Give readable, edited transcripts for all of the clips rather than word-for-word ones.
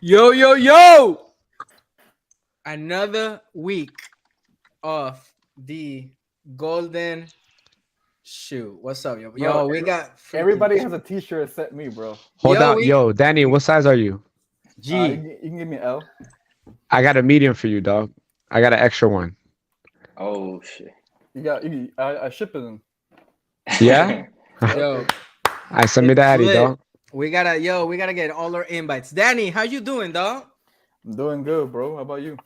Yo, yo, yo! Another week of the golden shoe. What's up, yo? Bro, Yo, we got freaking. everybody has a T-shirt except me, bro. Hold Yo, on. we Yo, Danny, what size are you? You, G. you can give me L. I got a medium for you, dog. I got an extra one. Oh shit. I ship it in. Yeah? Yo, I send me it's the Addy, lit. dog. We gotta get all our invites. Danny, how you doing, dog? I'm doing good, bro. How about you?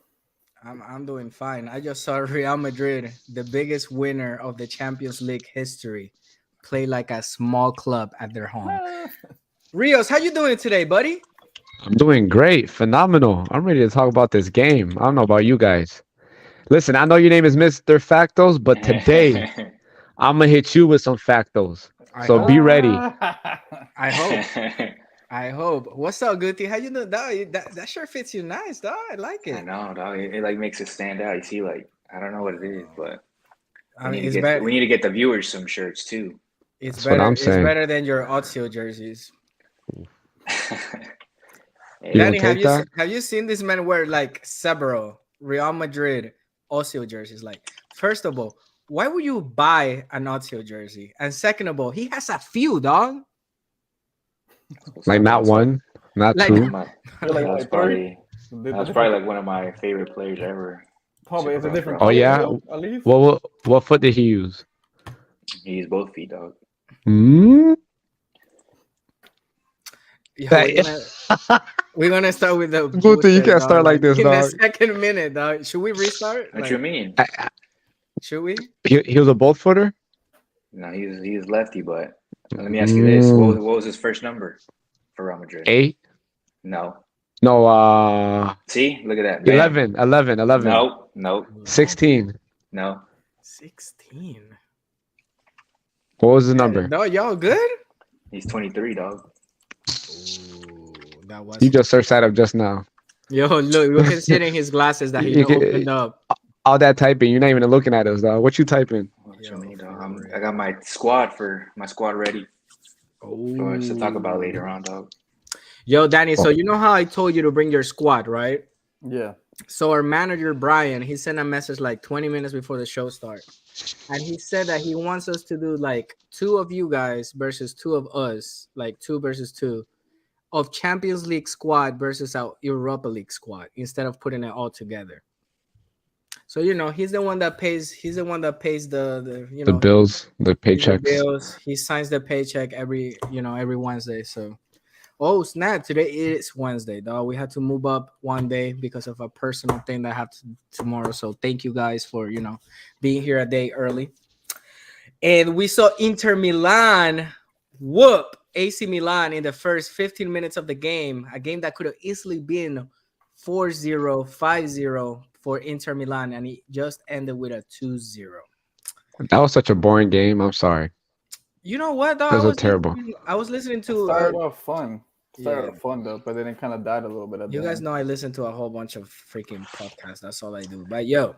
I'm doing fine. I just saw Real Madrid, the biggest winner of the Champions League history, play like a small club at their home. Rios, how you doing today, buddy? I'm doing great. Phenomenal. I'm ready to talk about this game. I don't know about you guys. Listen, I know your name is Mr. Factos, but today I'm going to hit you with some factos. I So hope. be ready. I hope. I hope. What's up, Guti? How you doing, dog? That shirt fits you nice, dog. I like I it. know, dog. It like makes it stand out. You see, like I don't know what it is, but I mean, we it's better. need to get the viewers some shirts too. It's That's what better. I'm It's saying. better than your Ozil jerseys. Hey, You Danny, gonna take that? have you seen this man wear like several Real Madrid Ozil jerseys? Like, first of all, why would you buy an Ozil jersey? And second of all, he has a few, dog. Like not one, not Like, two. You're like, that was like probably The that was different- probably like one of my favorite players ever. Probably it's a Supercross, different bro. Oh, color, yeah? though, at least. What foot did he use? He used both feet, dog. Hmm? yo, That- we're gonna start with the Guti, you bullshit, can't dog, start like this, in dog. the second minute, dog. Should we restart? What Like, you mean? should we? He was a both footer? No, he's lefty, but let me ask you this: what was his first number for Real Madrid? 8? No. No, See, look at that. Bam. 11. No. 16. No. 16. What was the number? No, y'all good? He's 23, dog. Ooh, that was. You just searched that up just now. Yo, look, we can see it in his glasses that he You can- opened up. All that typing, you're not even looking at us, dog. What you typing? What Yo, you mean, dog? for real. I got my squad ready for us to talk about Ooh. later on, dog. Yo, Danny, so you know how I told you to bring your squad, right? Yeah. So our manager, Brian, he sent a message like 20 minutes before the show starts. And he said that he wants us to do like 2 of you guys versus 2 of us, like 2 versus 2 of Champions League squad versus our Europa League squad instead of putting it all together. So he's the one that pays. He's the one that pays the The bills, the pays the paychecks. bills. He signs the paycheck every Wednesday. So, oh snap! Today is Wednesday, dog. We had to move up one day because of a personal thing that happened tomorrow. So thank you guys for being here a day early. And we saw Inter Milan whoop AC Milan in the first 15 minutes of the game. A game that could have easily been 4-0, 5-0 for Inter Milan, and it just ended with a 2-0. That was such a boring game. I'm sorry. You know what, though? That was terrible. I was listening It to. started off fun. yeah. Though, but then it kind of died a little bit. At You the guys end. know I listen to a whole bunch of freaking podcasts. That's all I do. But yo,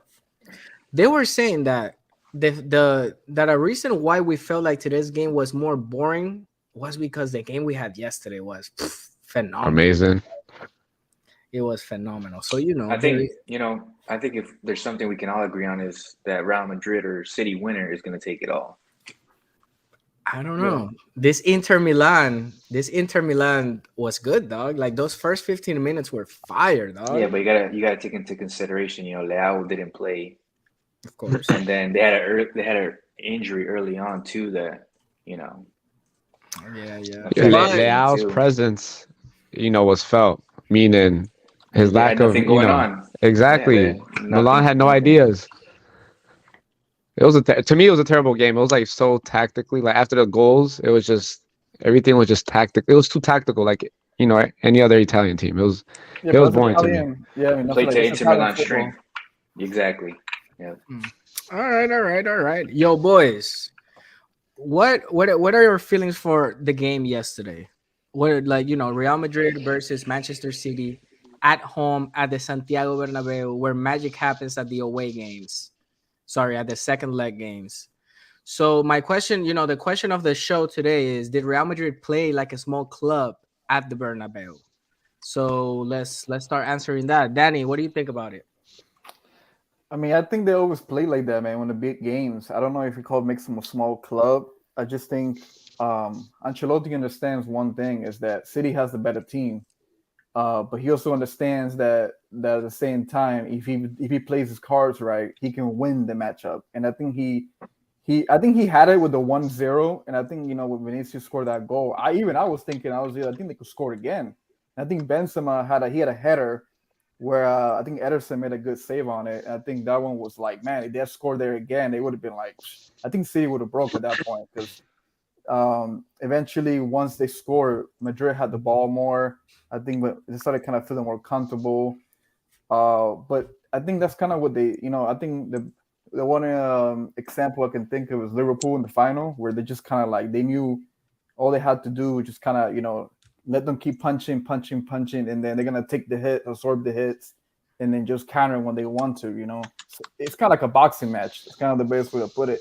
they were saying that that a reason why we felt like today's game was more boring was because the game we had yesterday was phenomenal. Amazing. It was phenomenal. So I think if there's something we can all agree on is that Real Madrid or City winner is going to take it all. I don't know. This Inter Milan was good, dog. Like those first 15 minutes were fire, dog. Yeah, but you gotta take into consideration, Leao didn't play, Of course. and then they had an injury early on too. That Yeah. Yeah, But- Leao's presence, was felt. Meaning his they lack had of, nothing going on. exactly. Yeah, Milan had no nothing. ideas. It was to me, it was a terrible game. It was like so tactically. Like after the goals, it was just everything was just tactical. It was too tactical, like any other Italian team. It was Yeah, it was but boring to me. Italian- Yeah, I mean, that's Play like, to it's Inter Italian Milan football. strength. Exactly. Yeah. All right. Yo, boys. What are your feelings for the game yesterday? What Real Madrid versus Manchester City at home at the Santiago Bernabeu, where magic happens at the away games. Sorry, at the second leg games. So my question, the question of the show today is: did Real Madrid play like a small club at the Bernabeu? So let's start answering that. Danny, what do you think about it? I mean, I think they always play like that, man. When the big games, I don't know if you call it makes them a small club. I just think Ancelotti understands one thing is that City has the better team, but he also understands that at the same time, if he plays his cards right, he can win the matchup. And I think he had it with the 1-0, and I think when Vinicius scored that goal, I was thinking I think they could score again. And I think Benzema had a header where I think Ederson made a good save on it. And I think that one was like, man, if they had scored there again, they would have been like, I think City would have broke at that point because eventually once they scored, Madrid had the ball more. I think they started kind of feeling more comfortable. But I think that's kind of what I think the one example I can think of is Liverpool in the final, where they just kind of like they knew all they had to do was just kind of let them keep punching, and then they're gonna take the hit, absorb the hits, and then just counter when they want to. So it's kind of like a boxing match. It's kind of the best way to put it.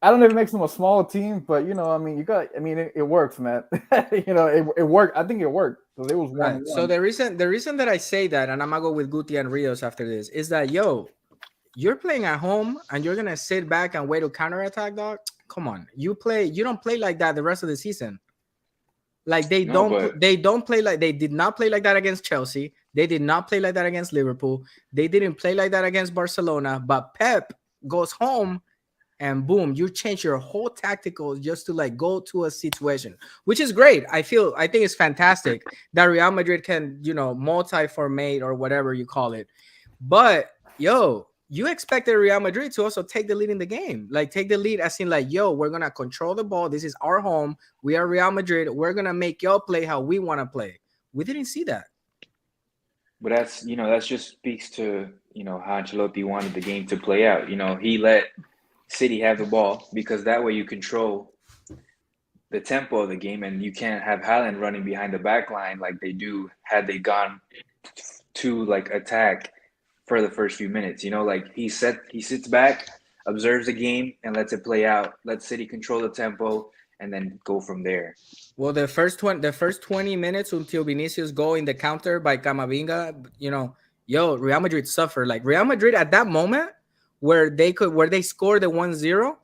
I don't know if it makes them a small team, but it works, man. It worked. I think it worked because it was 1-1. So the reason that I say that, and I'm gonna go with Guti and Rios after this, is that you're playing at home and you're gonna sit back and wait to counterattack, dog. Come on, you don't play like that the rest of the season. Like they don't play like they did not play like that against Chelsea. They did not play like that against Liverpool. They didn't play like that against Barcelona. But Pep goes home and boom, you change your whole tactical just to like go to a situation, which is great. I think it's fantastic that Real Madrid can, multi-formate or whatever you call it. But you expected Real Madrid to also take the lead in the game. Like take the lead as in like, we're going to control the ball. This is our home. We are Real Madrid. We're going to make y'all play how we want to play. We didn't see that. But that just speaks to, how Ancelotti wanted the game to play out. He let City have the ball because that way you control the tempo of the game and you can't have Haaland running behind the back line like they do had they gone to like attack for the first few minutes. Like he sits back, observes the game, and lets it play out. Let City control the tempo, and then go from there. Well, the first 20 minutes until Vinicius go in the counter by Camavinga, Real Madrid suffered. Like Real Madrid at that moment where they scored the 1-0,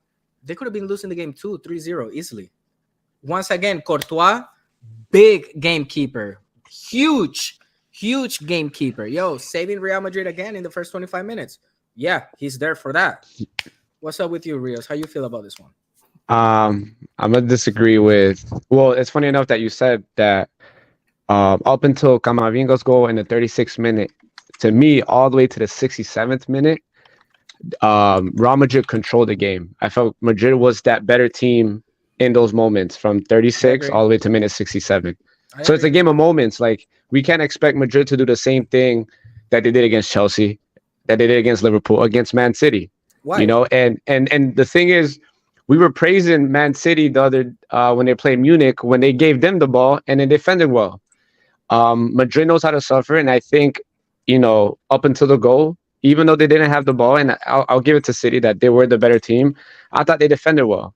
they could have been losing the game 2-3-0 easily. Once again, Courtois, big gamekeeper, huge gamekeeper. Saving Real Madrid again in the first 25 minutes. Yeah, he's there for that. What's up with you, Rios? How you feel about this one? I'm gonna disagree with. Well, it's funny enough that you said that up until Camavinga's goal in the 36th minute, to me, all the way to the 67th minute, Real Madrid controlled the game. I felt Madrid was that better team in those moments from 36 all the way to minute 67. So it's a game of moments. Like we can't expect Madrid to do the same thing that they did against Chelsea, that they did against Liverpool, against Man City. Why? And the thing is, we were praising Man City the other when they played Munich when they gave them the ball and they defended well. Madrid knows how to suffer, and I think up until the goal, even though they didn't have the ball, and I'll give it to City that they were the better team, I thought they defended well.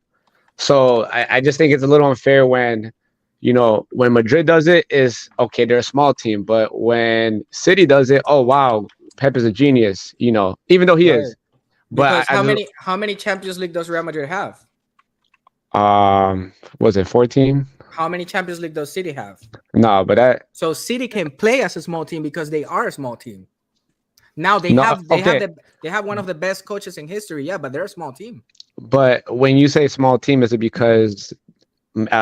So I just think it's a little unfair when Madrid does it is okay, they're a small team, but when City does it, oh wow, Pep is a genius, even though he is. But how many Champions League does Real Madrid have? Was it 14? How many Champions League does City have? No, but so City can play as a small team because they are a small team. Now they have one of the best coaches in history, but they're a small team. But when you say small team, is it because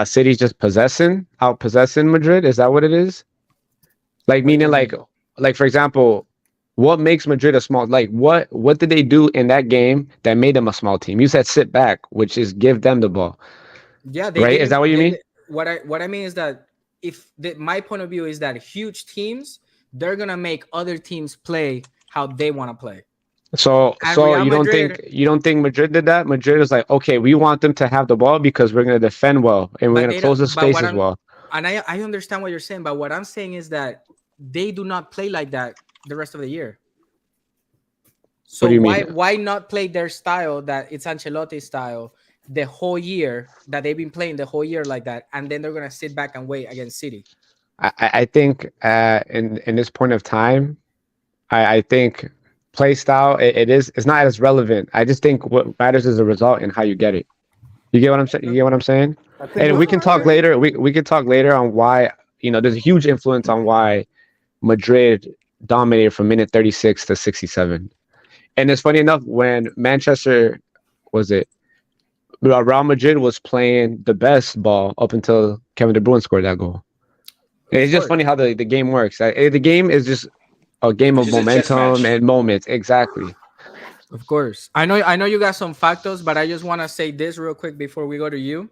City's just out possessing Madrid? Is that what it is? Like meaning like for example, what makes Madrid a small? Like what did they do in that game that made them a small team? You said sit back, which is give them the ball. Yeah, right. Is that what you mean? What I mean is that my point of view is that huge teams, they're gonna make other teams play how they want to play. So you don't think Madrid did that? Madrid is like, okay, we want them to have the ball because we're gonna defend well and we're gonna close the space as well. And I understand what you're saying, but what I'm saying is that they do not play like that the rest of the year. So why not play their style, that it's Ancelotti's style, the whole year, that they've been playing the whole year like that, and then they're gonna sit back and wait against City? I think in this point of time, I think play style it's not as relevant. I just think what matters is the result and how you get it. You get what I'm saying? You get what I'm saying? I think And with we can talk later. We can talk later on why there's a huge influence on why Madrid dominated from minute 36 to 67. And it's funny enough when Manchester was it Real Madrid was playing the best ball up until Kevin De Bruyne scored that goal. And it's just funny how the game works. The game is just a game It's of just a chess momentum match. and moments. Exactly. Of course. I know you got some factos, but I just want to say this real quick before we go to you.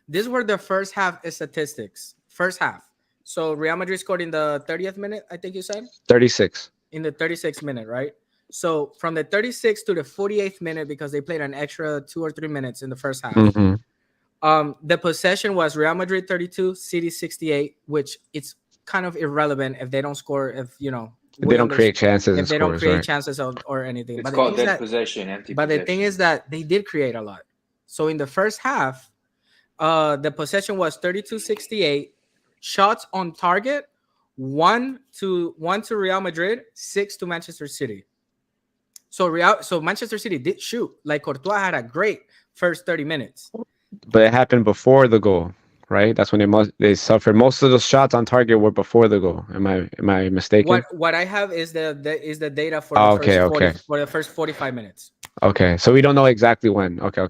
These were the first half statistics. First half. So Real Madrid scored in the 30th minute, I think you said? 36. In the 36th minute, right? So from the 36th to the 48th minute, because they played an extra 2 or 3 minutes in the first half. Mm-hmm. The possession was Real Madrid 32, City 68, which it's kind of irrelevant if they don't score, if They don't create chances if and they don't scores, create right? chances or anything. It's But the called thing is dead that, possession, empty but the possession. thing is that they did create a lot. So in the first half, the possession was 32-68. Shots on target, one to Real Madrid, 6 to Manchester City. So Manchester City did shoot. Like Courtois had a great first 30 minutes. But it happened before the goal, right? That's when they suffered. Most of those shots on target were before the goal. Am I mistaken? What I have is the data for Oh, the first 40 okay. for the first 45 minutes. Okay. So we don't know exactly when. Okay.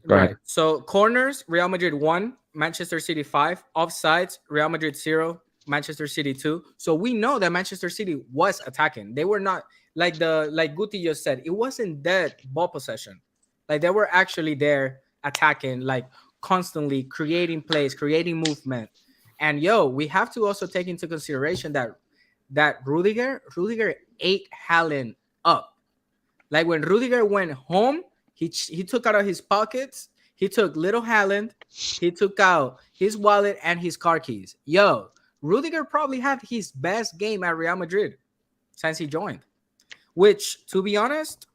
Go Right. ahead. So corners, Real Madrid 1, Manchester City 5. Offsides, Real Madrid 0, Manchester City 2. So we know that Manchester City was attacking. They were not like Guti just said. It wasn't dead ball possession. Like they were actually there attacking, like constantly creating plays, creating movement. And we have to also take into consideration that Rudiger ate Haaland up. Like when Rudiger went home, he took out of his pockets, he took little Haaland, he took out his wallet and his car keys. Rudiger probably had his best game at Real Madrid since he joined. Which, to be honest,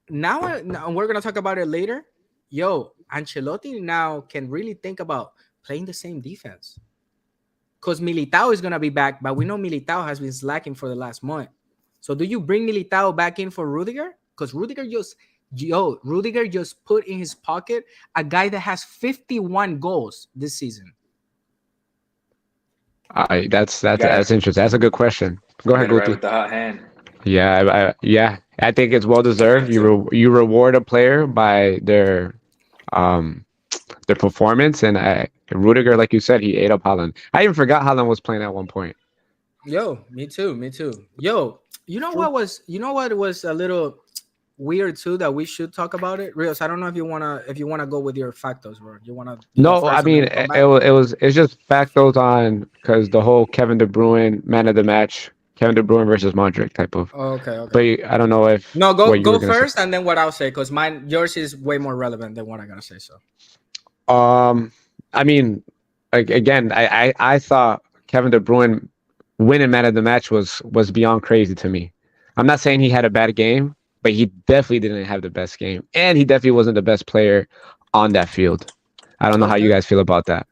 now we're gonna talk about it later. Ancelotti now can really think about playing the same defense. Because Militao is gonna be back, but we know Militao has been slacking for the last month. So do you bring Militao back in for Rudiger? Because Rudiger just put in his pocket a guy that has 51 goals this season. That's interesting. That's a good question. Go ahead, Right Guti. with the hot hand. Yeah, I think it's well deserved. You reward a player by their performance, and Rudiger, like you said, he ate up Haaland. I even forgot Haaland was playing at one point. Me too. You know what was a little weird too that we should talk about it, Rios. I don't know if you wanna go with your factos, bro. You wanna No, I mean it's just factos on because the whole Kevin De Bruyne man of the match, Kevin De Bruyne versus Modric type of. Okay. But I don't know if go first and then what I'll say because yours is way more relevant than what I'm gonna say. So I mean, again, I thought Kevin De Bruyne winning man of the match was beyond crazy to me. I'm not saying he had a bad game, but he definitely didn't have the best game, and he definitely wasn't the best player on that field. I don't know how you guys feel about that.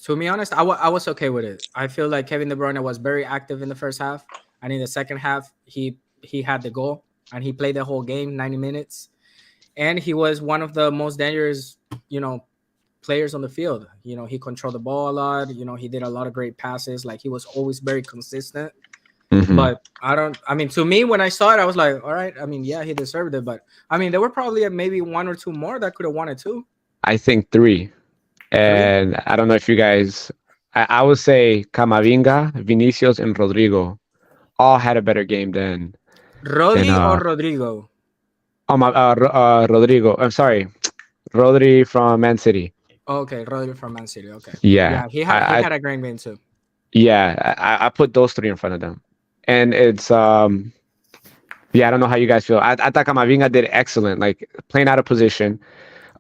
To be honest, I was okay with it. I feel like Kevin De Bruyne was very active in the first half, and in the second half, he had the goal, and he played the whole game, 90 minutes, and he was one of the most dangerous, players on the field. He controlled the ball a lot. He did a lot of great passes. Like he was always very consistent. Mm-hmm. But to me, when I saw it, I was like, all right. Yeah, he deserved it. But there were probably maybe 1 or 2 more that could have won it too. I think 3. And I don't know if you guys, I would say Camavinga, Vinicius, and Rodrigo all had a better game than Rodri or Rodrigo. Rodrigo. I'm sorry, Rodri from Man City. Okay, Rodri from Man City. Okay. Yeah, he had a great game too. Yeah, I put those 3 in front of them, and it's I don't know how you guys feel. I thought Camavinga did excellent, like playing out of position,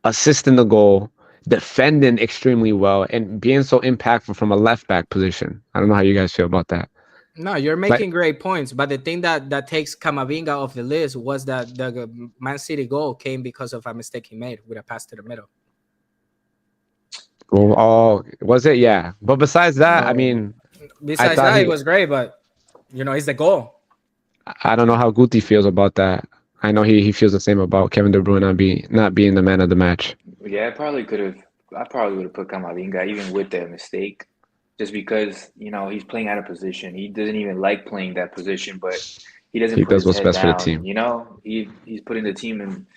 assisting the goal, defending extremely well, and being so impactful from a left back position. I don't know how you guys feel about that. No, you're making great points, but the thing that takes Camavinga off the list was that the Man City goal came because of a mistake he made with a pass to the middle. Oh, was it? Yeah. But besides that, I So mean, I besides thought that, it he. was great, but it's the goal. I don't know how Guti feels about that. I know he feels the same about Kevin De Bruyne not being the man of the match. Yeah, I probably could have. I probably would have put Camavinga even with that mistake, just because he's playing out of position. He doesn't even like playing that position, but he doesn't He put does his what's head best for the down. team. He's putting the team in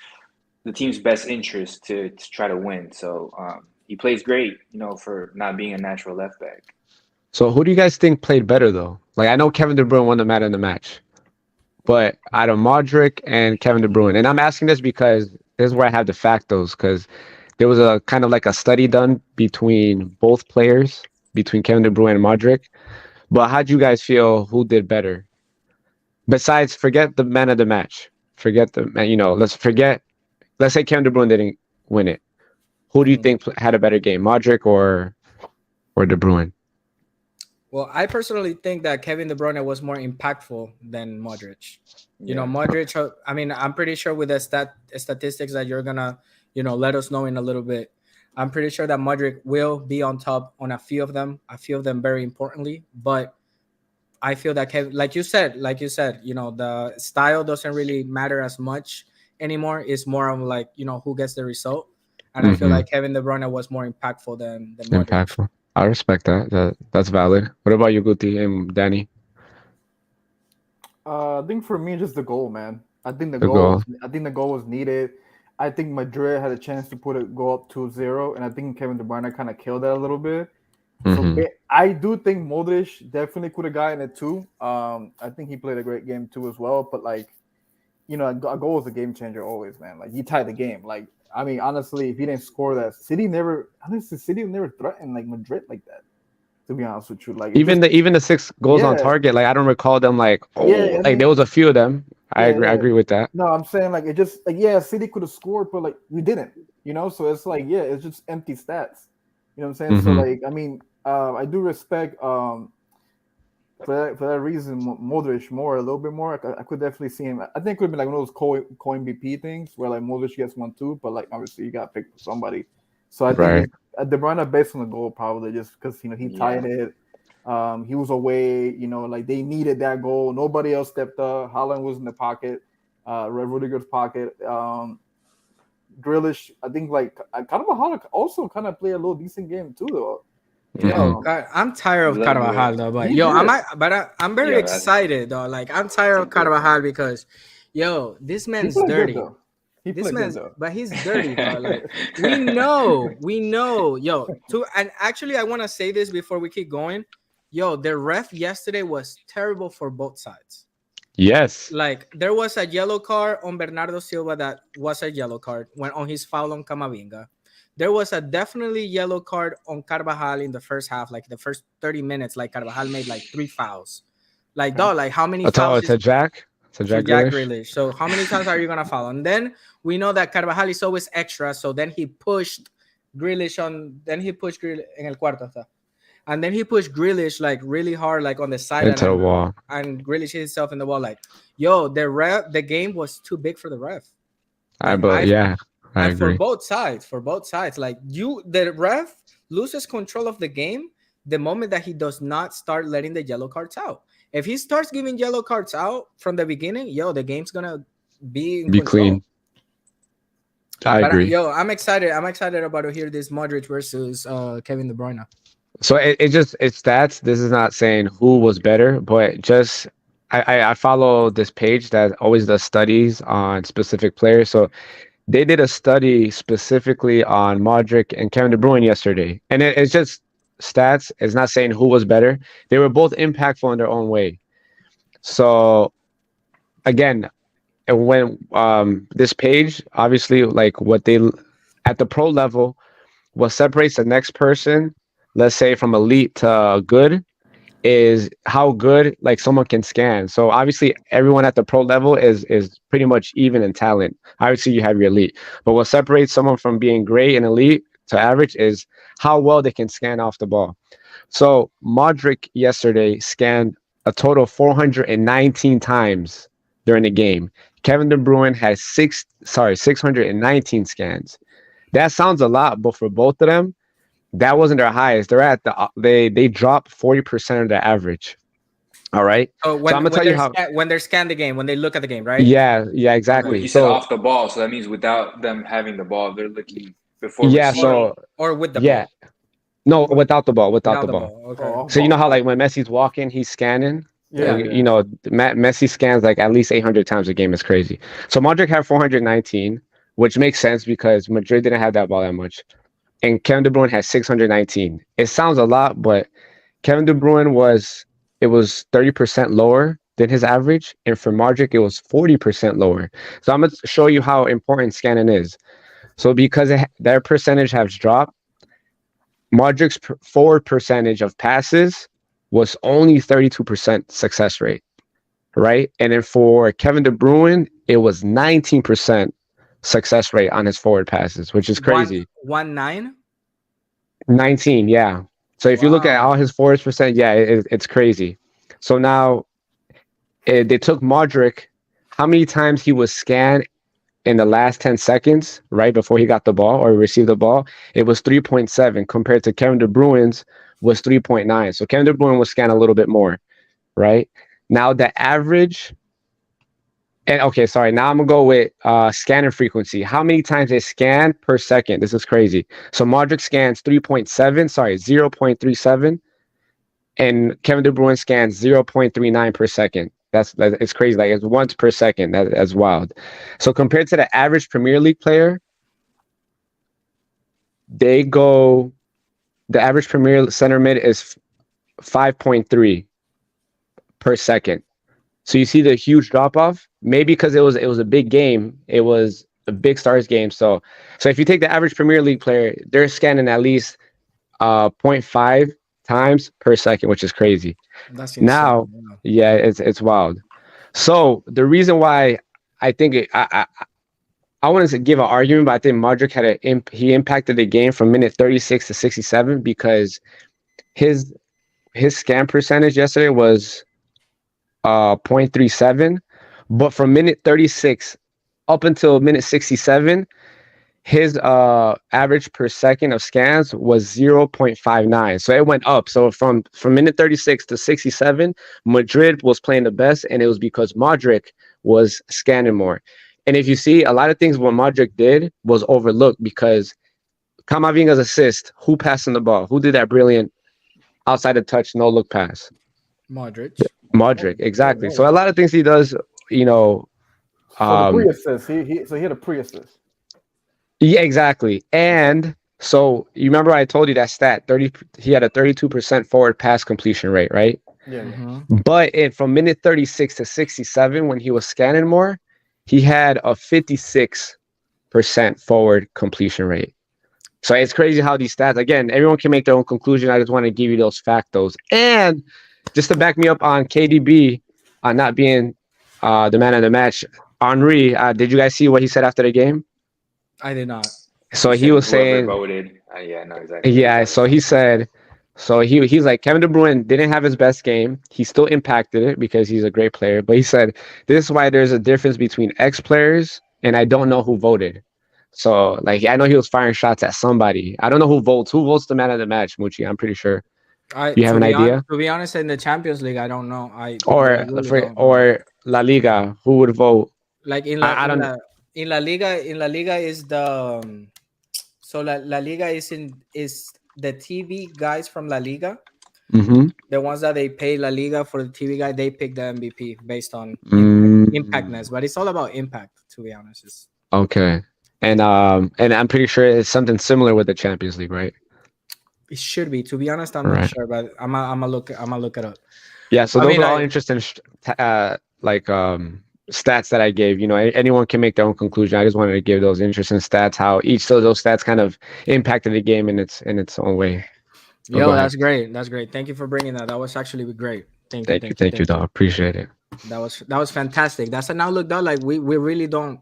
the team's best interest to try to win. So he plays great, for not being a natural left back. So who do you guys think played better though? Like I know Kevin De Bruyne won the man of the match, but out of Modric and Kevin De Bruyne, and I'm asking this because this is where I have the factos because there was a kind of like a study done between both players, between Kevin De Bruyne and Modric. But how do you guys feel who did better? Besides, forget the man of the match. Forget the man. Let's forget. Let's say Kevin De Bruyne didn't win it. Who do you Mhm. think had a better game, Modric or De Bruyne? Well, I personally think that Kevin De Bruyne was more impactful than Modric. Yeah, Modric. I mean, I'm pretty sure with the statistics that you're gonna, let us know in a little bit. I'm pretty sure that Modric will be on top on a few of them. A few of them very importantly, but I feel that Kevin, like you said, the style doesn't really matter as much anymore. It's more of like who gets the result, and I feel Mm-hmm. like Kevin De Bruyne was more impactful than Modric. Impactful. I respect that. That's valid. What about you, Guti and Danny? I think for me, just the goal, man. I think the The goal goal. was. I think the goal was needed. I think Madrid had a chance to put it go up 2-0, and I think Kevin De Bruyne kind of killed that a little bit. So Mm-hmm. I do think Modric definitely could have gotten it too. I think he played a great game too as well. But like, a goal is a game changer always, man. Like he tied the game. Like I mean, honestly, if he didn't score that, City never threatened like Madrid like that. To be honest with you, like it just Even the 6 goals on yeah, target, like I don't recall them like yeah. I like there mean, was a few of them. I yeah, agree. I yeah. agree with that. No, I'm saying like it just like yeah, City could have scored, but like we didn't. So it's like yeah, it's just empty stats. You know what I'm saying? So Mm-hmm. like I mean, I do respect for that reason Modric more a little bit more. I could definitely see him. I think it could be like one of those co MVP things where like Modric gets one too, but like obviously you got to pick somebody. So I think Right. it's De Bruyne based on the goal probably just because he yeah, tied it. He was away. Like they needed that goal. Nobody else stepped up. Haaland was in the pocket. Rudiger's pocket. Grealish, I think like Carvajal also kind of played a little decent game too though. Mm-hmm. Yo, I'm tired he of looked Carvajal good. though, but He yo, did. I'm very Yeah, excited though. Like I'm tired that's a of good Carvajal thing. because, yo, this He man's played good dirty. though. He This played good man's, though. but he's dirty, dog. Like we know, yo. And actually, I want to say this before we keep going. Yo, the ref yesterday was terrible for both sides. Yes. Like there was a yellow card on Bernardo Silva that was a yellow card when on his foul on Camavinga. There was a definitely yellow card on Carvajal in the first half, like the first 30 minutes. Like Carvajal made like 3 fouls. Like Okay. dog, like how many It's all. fouls It's a is Jack. It's a to Jack Jack Grealish. Grealish? So how many times are you gonna foul? And then we know that Carvajal is always extra. So then he pushed Grealish on. Then he pushed Grealish in el cuarto, está. And then he pushed Grealish like really hard, like on the sideline, Into the wall. and Grealish hit himself in the wall. Like, yo, the game was too big for the ref. Like But yeah, I and agree. for both sides, like the ref loses control of the game the moment that he does not start letting the yellow cards out. If he starts giving yellow cards out from the beginning, yo, the game's gonna be in Be control. clean. I But agree. yo, I'm excited. I'm excited about to hear this Modric versus Kevin De Bruyne. So it's stats. This is not saying who was better, but just I follow this page that always does studies on specific players. So they did a study specifically on Modric and Kevin De Bruyne yesterday, and it's just stats. It's not saying who was better. They were both impactful in their own way. So again, when this page obviously like what they at the pro level, what separates the next person, let's say from elite to good, is how good like someone can scan. So obviously everyone at the pro level is pretty much even in talent. Obviously you have your elite, but what separates someone from being great and elite to average is how well they can scan off the ball. So Modric yesterday scanned a total of 419 times during the game. Kevin De Bruyne has 619 scans. That sounds a lot, but for both of them, That wasn't their highest. They're at they dropped 40% of their average. All right. So So I'm gonna tell you how. when they scan the game, when they look at the game, right? Yeah, Okay. exactly. You said So off the ball, so that means without them having the ball, they're looking before yeah, receiving. so Or with the yeah, ball. no, without the ball, without Without the the ball. ball. Oh, Okay. off So you know ball. how like when Messi's walking, he's scanning. Yeah, Yeah. You know, Messi scans like at least 800 times a game. It's crazy. So Modric had 419, which makes sense because Madrid didn't have that ball that much, and Kevin De Bruyne had 619. It sounds a lot, but Kevin De Bruyne was 30% lower than his average, and for Modric it was 40% lower. So I'm gonna show you how important scanning is. So because their percentage has dropped, Modric's forward percentage of passes was only 32% success rate, right? And then for Kevin De Bruyne, it was 19% success rate on his forward passes, which is crazy. 1-9. 19, yeah. So if you look at Wow. all his forwards percent, yeah, it's crazy. So now they took Modric, how many times he was scanned in the last 10 seconds, right before he got the ball or received the ball, it was 3.7 compared to Kevin De Bruyne's was 3.9. So Kevin De Bruyne was scanned a little bit more, right? Now the average, and okay, sorry, now I'm gonna go with scanning frequency. How many times they scan per second? This is crazy. So Modric scans 0.37, and Kevin De Bruyne scans 0.39 per second. It's crazy. Like it's once per second. That's wild. So compared to the average Premier League player, they go. The average Premier center mid is 5.3 per second. So you see the huge drop off. Maybe because it was a big game. It was a big stars game. So if you take the average Premier League player, they're scanning at least zero point 0.5 times per second, which is crazy. That's Now, insane. Yeah. yeah, it's wild. So the reason why I think I wanted to give an argument, but I think Modric he impacted the game from minute 36 to 67 because his scan percentage yesterday was 0.37, but from minute 36 up until minute 67, his average per second of scans was 0.59. So it went up. So from minute 36 to 67, Madrid was playing the best, and it was because Modric was scanning more. And if you see, a lot of things what Modric did was overlooked because Camavinga's assist, who passing the ball? Who did that brilliant outside the touch, no look pass? Modric. Modric, Yeah, exactly. no. So a lot of things he does, you know, So the um, pre-assist, he had a pre-assist. yeah, exactly. And so you remember I told you that stat, 30 he had a 32% forward pass completion rate, right? Yeah, yeah. Mm-hmm. But from minute 36 to 67 when he was scanning more, he had a 56% forward completion rate. So it's crazy how these stats, again, everyone can make their own conclusion. I just want to give you those factos. And just to back me up on KDB not being the man of the match, Henri, did you guys see what he said after the game? I did not. So You he said was whoever saying, voted. Yeah, I know exactly what you're yeah, talking so about. he said, so he's like, Kevin De Bruyne didn't have his best game. He still impacted it because he's a great player. But he said, this is why there's a difference between ex players and I don't know who voted. So like I know he was firing shots at somebody. I don't know who votes. Who votes the man of the match, Muchi? I'm pretty sure. I You have an idea? to be honest, in the Champions League, I don't know. I Or really for don't know. or La Liga, who would vote? Like I don't. in La Liga is the so La Liga is the TV guys from La Liga. Mm-hmm. The ones that they pay La Liga for the TV guy, they pick the MVP based on impactness. But it's all about impact, to be honest. Okay. And I'm pretty sure it's something similar with the Champions League, right? It should be. To be honest, I'm not Right. sure, but I'm gonna look it up. Yeah, so I those mean, are all interesting like stats that I gave. You know, anyone can make their own conclusion. I just wanted to give those interesting stats, how each of those stats kind of impacted the game in its own way. But go yo, ahead. that's great. That's great. Thank you for bringing that. That was actually great. Thank you, dog. Appreciate it. That was fantastic. That's an outlook that like we really don't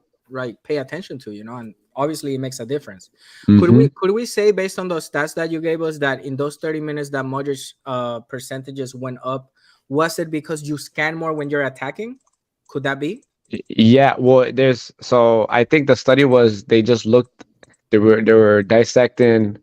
pay attention to, and obviously it makes a difference. Mhm. Could we say based on those stats that you gave us that in those 30 minutes that Modric percentages went up, was it because you scan more when you're attacking? Could that be? Yeah, well, so I think the study was they just looked they were dissecting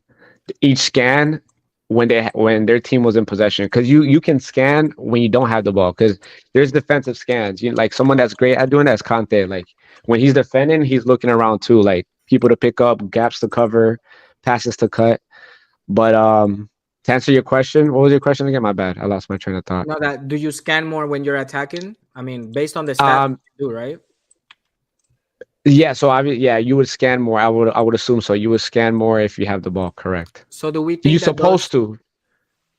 each scan when their team was in possession, because you can scan when you don't have the ball, because there's defensive scans. You like someone that's great at doing that's Conte. Like when he's defending, he's looking around too, like people to pick up, gaps to cover, passes to cut. But to answer your question, what was your question again? My bad, I lost my train of thought. No, that do you scan more when you're attacking? I mean, based on the stats Um, you do, right? yeah. So yeah, you would scan more. I would assume so. You would scan more if you have the ball. Correct. So do we You're think that supposed to.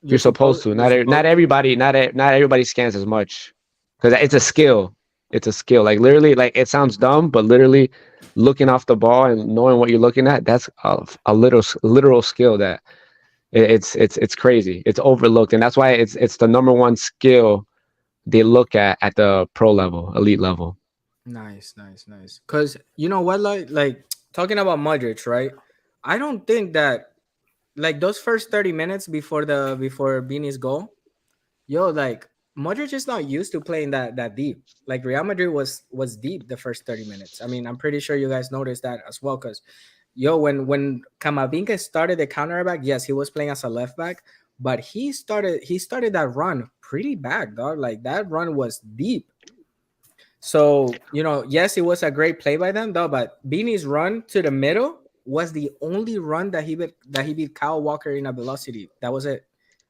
You're supposed to. you're Not supposed everybody. Not everybody scans as much, because it's a skill. It's a skill. Like literally, like it sounds dumb, but literally, looking off the ball and knowing what you're looking at, that's a literal skill that it's crazy. It's overlooked, and that's why it's the number one skill they look at the pro level, elite level. Nice. Because you know what, like talking about Modric, right? I don't think that like those first 30 minutes before Beanie's goal, yo, like Modric is not used to playing that deep. Like Real Madrid was deep the first 30 minutes. I mean, I'm pretty sure you guys noticed that as well. Because yo, when Camavinga started the counter back, yes, he was playing as a left back, but he started that run pretty back, dog. Like that run was deep. So, you know, yes, it was a great play by them, though. But Beanie's run to the middle was the only run that he beat Kyle Walker in a velocity. That was it.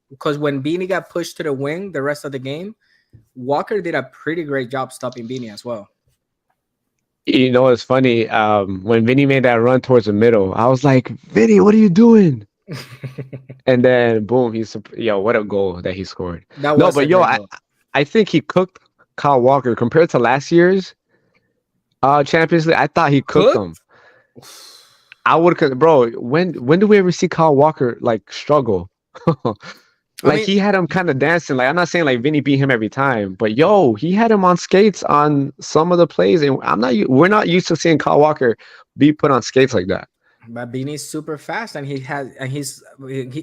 Because when Beanie got pushed to the wing, the rest of the game, Walker did a pretty great job stopping Beanie as well. You know, it's funny. When Vinny made that run towards the middle, I was like, Vinny, what are you doing? And then boom, what a goal that he scored. That No, was a but yo, great goal. I think he cooked Kyle Walker compared to last year's Champions League. I thought he cooked him. I would, bro. When do we ever see Kyle Walker like struggle? Like he had him kind of dancing. Like I'm not saying like Vinny beat him every time, but yo, he had him on skates on some of the plays, and we're not used to seeing Kyle Walker be put on skates like that. But Beanie's super fast, and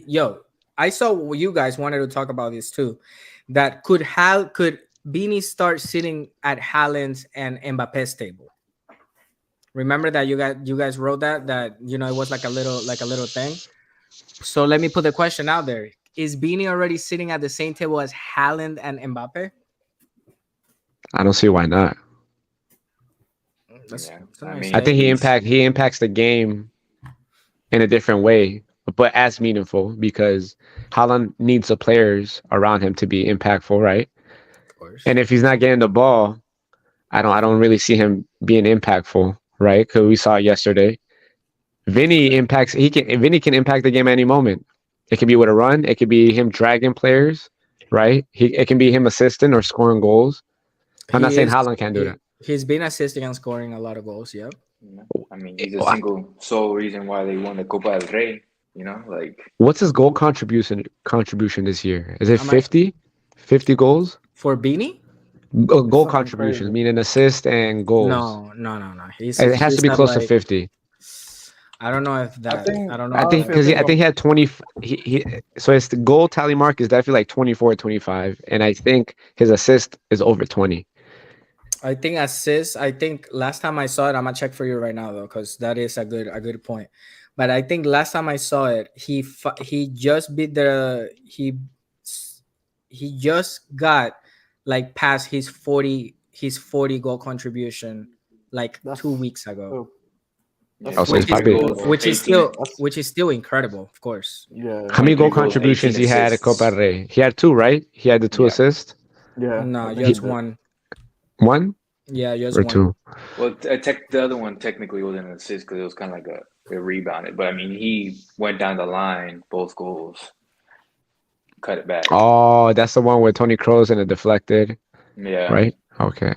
yo. I saw you guys wanted to talk about this too. That could Beanie start sitting at Haaland's and Mbappe's table? Remember that you guys wrote that you know it was like a little thing. So let me put the question out there: is Beanie already sitting at the same table as Haaland and Mbappe? I don't see why not. That's Yeah, a I nice mean, I think take. he impacts the game in a different way, but as meaningful, because Haaland needs the players around him to be impactful, right? Of course. And if he's not getting the ball, I don't really see him being impactful, right? Because we saw it yesterday. Vinny can impact the game at any moment. It could be with a run, it could be him dragging players, right? It can be him assisting or scoring goals. I'm not saying Haaland can't do that. He's been assisting and scoring a lot of goals. Yep. I mean, he's a single sole reason why they won the Copa del Rey. You know, like What's his goal contribution this year? Is it Am I- 50? 50 goals? For Beanie? Goal Something contributions, crazy. meaning assist and goals. No. It has to be at close to like, 50. I don't know if that. I don't know. I think because I think he had 20. So his goal tally mark is definitely like 24, 25, and I think his assist is over 20. I think assists. I think last time I saw it, I'm gonna check for you right now though, because that is a good point. But I think last time I saw it, he just beat he just got like past his 40 goal contribution like That's 2 weeks ago. Oh, yeah, Oh, so he's probably- Which is still incredible, of course. yeah. How many goal 23 goals, contributions 18 he had at assists. Copa del Rey? He had 2, right? He had the 2 Yeah. assists. Yeah. No, I think just he did. one. 1 Yeah, just or one. 2. Well, the other one technically wasn't an assist because it was kind of like a rebounded. But I mean, he went down the line, both goals, cut it back. Oh, that's the one where Tony Kroos and it deflected, Yeah, right? Okay.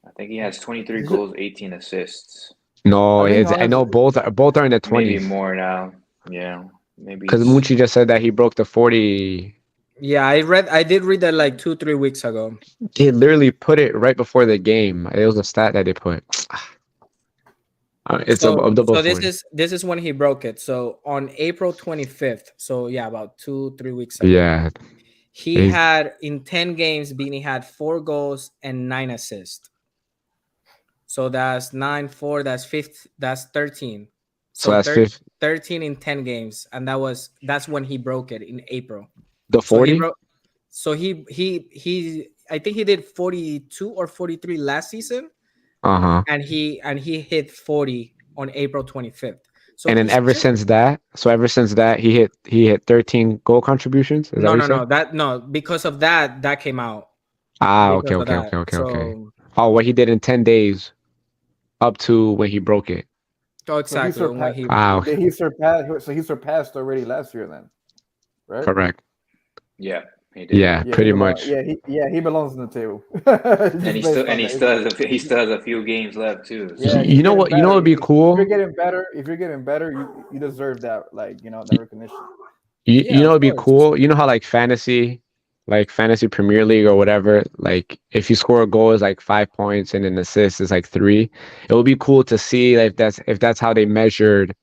I think he has 23 Is it- goals, 18 assists. No, I think I know both are in the Maybe 20s. more now. Yeah, maybe. Because it's- Munchi just said that he broke the 40. Yeah, I did read that like 2-3 weeks ago. They literally put it right before the game. It was a stat that they put. It's So double this 40. is when he broke it. So on April 25th, so yeah, about 2-3 weeks ago. Yeah. He He's- had in 10 games, Beanie had 4 goals and 9 assists. So that's 9, 4, that's 13. So So that's 13 in 10 games, and that's when he broke it in April. the So he 40. broke. So he. I think he did 42 or 43 last season, Uh-huh. and he hit 40 on April 25th. So And then he's ever just since that, he hit 13 goal contributions. Is that what you said? no, because of that came out Ah, okay, because of okay, that. okay, okay, okay. So Oh, what he did in 10 days up to when he broke it. So he exactly when surpassed. he Ah, okay. He surpassed. So he surpassed already last year, then, right? Correct. Yeah, he did. Yeah, Yeah, he pretty belongs. much. He belongs in the table. And Just he based still on and he that. still has he still has a few games left too. Yeah, So he's You know getting what? You know better. what would be If you're cool? getting better, you deserve that. Like that recognition. You yeah, know of what'd be course. cool? You know how like fantasy Premier League or whatever, like if you score a goal is like 5 points and an assist is like three. It would be cool to see like if that's how they measured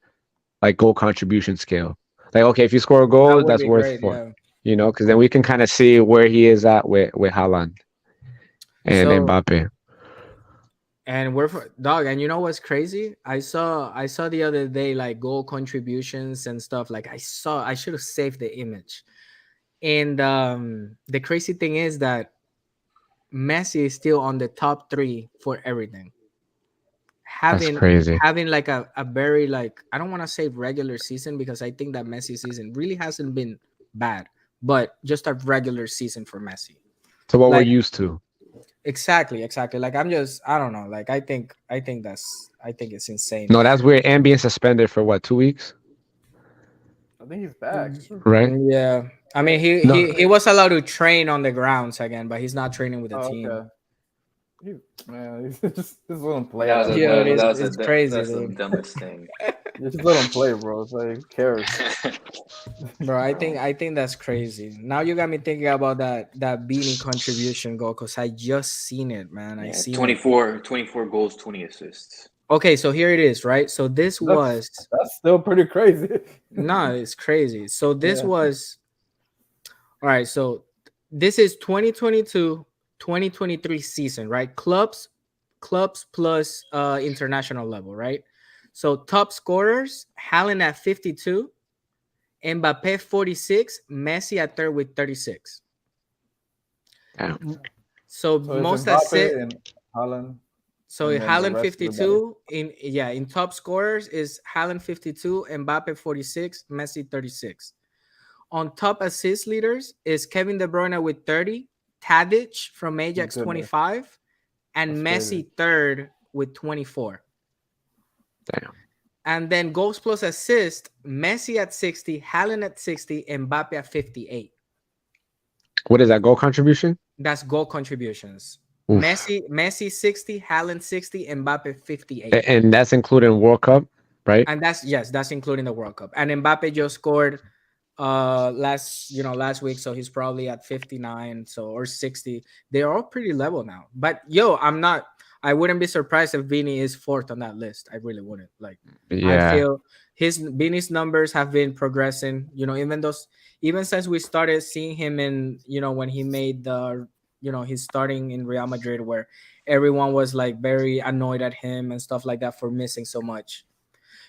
like goal contribution scale. Like okay, if you score a That goal, would that's be worth great. four. Yeah. Because then we can kind of see where he is at with Haaland and So Mbappe. and dog. And you know what's crazy? I saw the other day like goal contributions and stuff. Like I should have saved the image. And the crazy thing is that Messi is still on the top three for everything. That's Having crazy. having like a very like I don't want to say regular season because I think that Messi season really hasn't been bad, but just a regular season for Messi. To what we're Like used to. exactly. Like I don't know. Like I think it's insane. No, that's weird. And being suspended for what, 2 weeks? I think he's back. Right? Yeah. I mean he No. was allowed to train on the grounds again, but he's not training with the Oh, team. okay. Man, just let him play. that was That, a Yeah, that, it is. that was It's crazy, that's the dude. dumbest thing. just let him play, bro. It's like, who cares? Bro, I think that's crazy. Now you got me thinking about that Beanie contribution goal because I just seen it, man. I Yeah, seen it. 24 goals, 20 assists. Okay, so here it is, right? So this That's was that's still pretty crazy. no, it's crazy. So this Yeah. was all right. So this is 2022-2023 season, right? Clubs plus international level, right? So top scorers, Haaland at 52, Mbappe 46, Messi at third with 36. Damn. So So it's most Mbappe assist. and Haaland, So and then the Haaland rest of the better. 52 in top scorers is Haaland 52, Mbappe 46, Messi 36. On top assist leaders is Kevin De Bruyne with 30, Tadic from Ajax Goodness, 25, and that's Messi crazy. third with 24. Damn. And then goals plus assist, Messi at 60, Haaland at 60, Mbappe at 58. What is that goal contribution? That's goal contributions. Oof. Messi 60, Haaland 60, Mbappe 58. And that's including World Cup, right? And that's including the World Cup. And Mbappe just scored last week, so he's probably at 59 or 60. They're all pretty level now. But I wouldn't be surprised if Vini is fourth on that list. I really wouldn't. Like I Yeah. feel Vini's numbers have been progressing, even since we started seeing him in, when he made he's starting in Real Madrid, where everyone was like very annoyed at him and stuff like that for missing so much.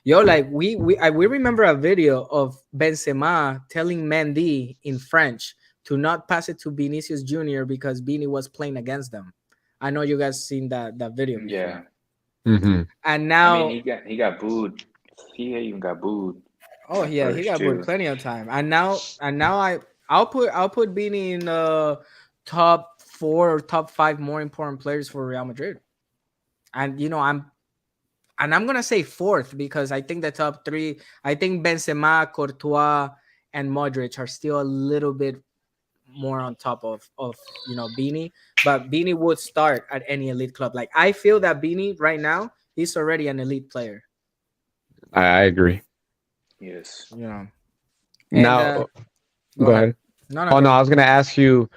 Like we remember a video of Benzema telling Mendy in French to not pass it to Vinicius Jr. because Vini was playing against them. I know you guys seen that video before. Yeah. Mm-hmm. And I now, mean, he got booed. He even got booed. oh yeah, he First got booed too. plenty of time. And now I'll put Vini in the top 4 or top 5 more important players for Real Madrid. And I'm gonna say fourth because I think the top 3, I think Benzema, Courtois, and Modric are still a little bit more on top of Beanie. But Beanie would start at any elite club. Like I feel that Beanie right now, he's already an elite player. I agree. Yes. And, Now, go ahead. No, Oh go no, I ahead. was gonna ask you,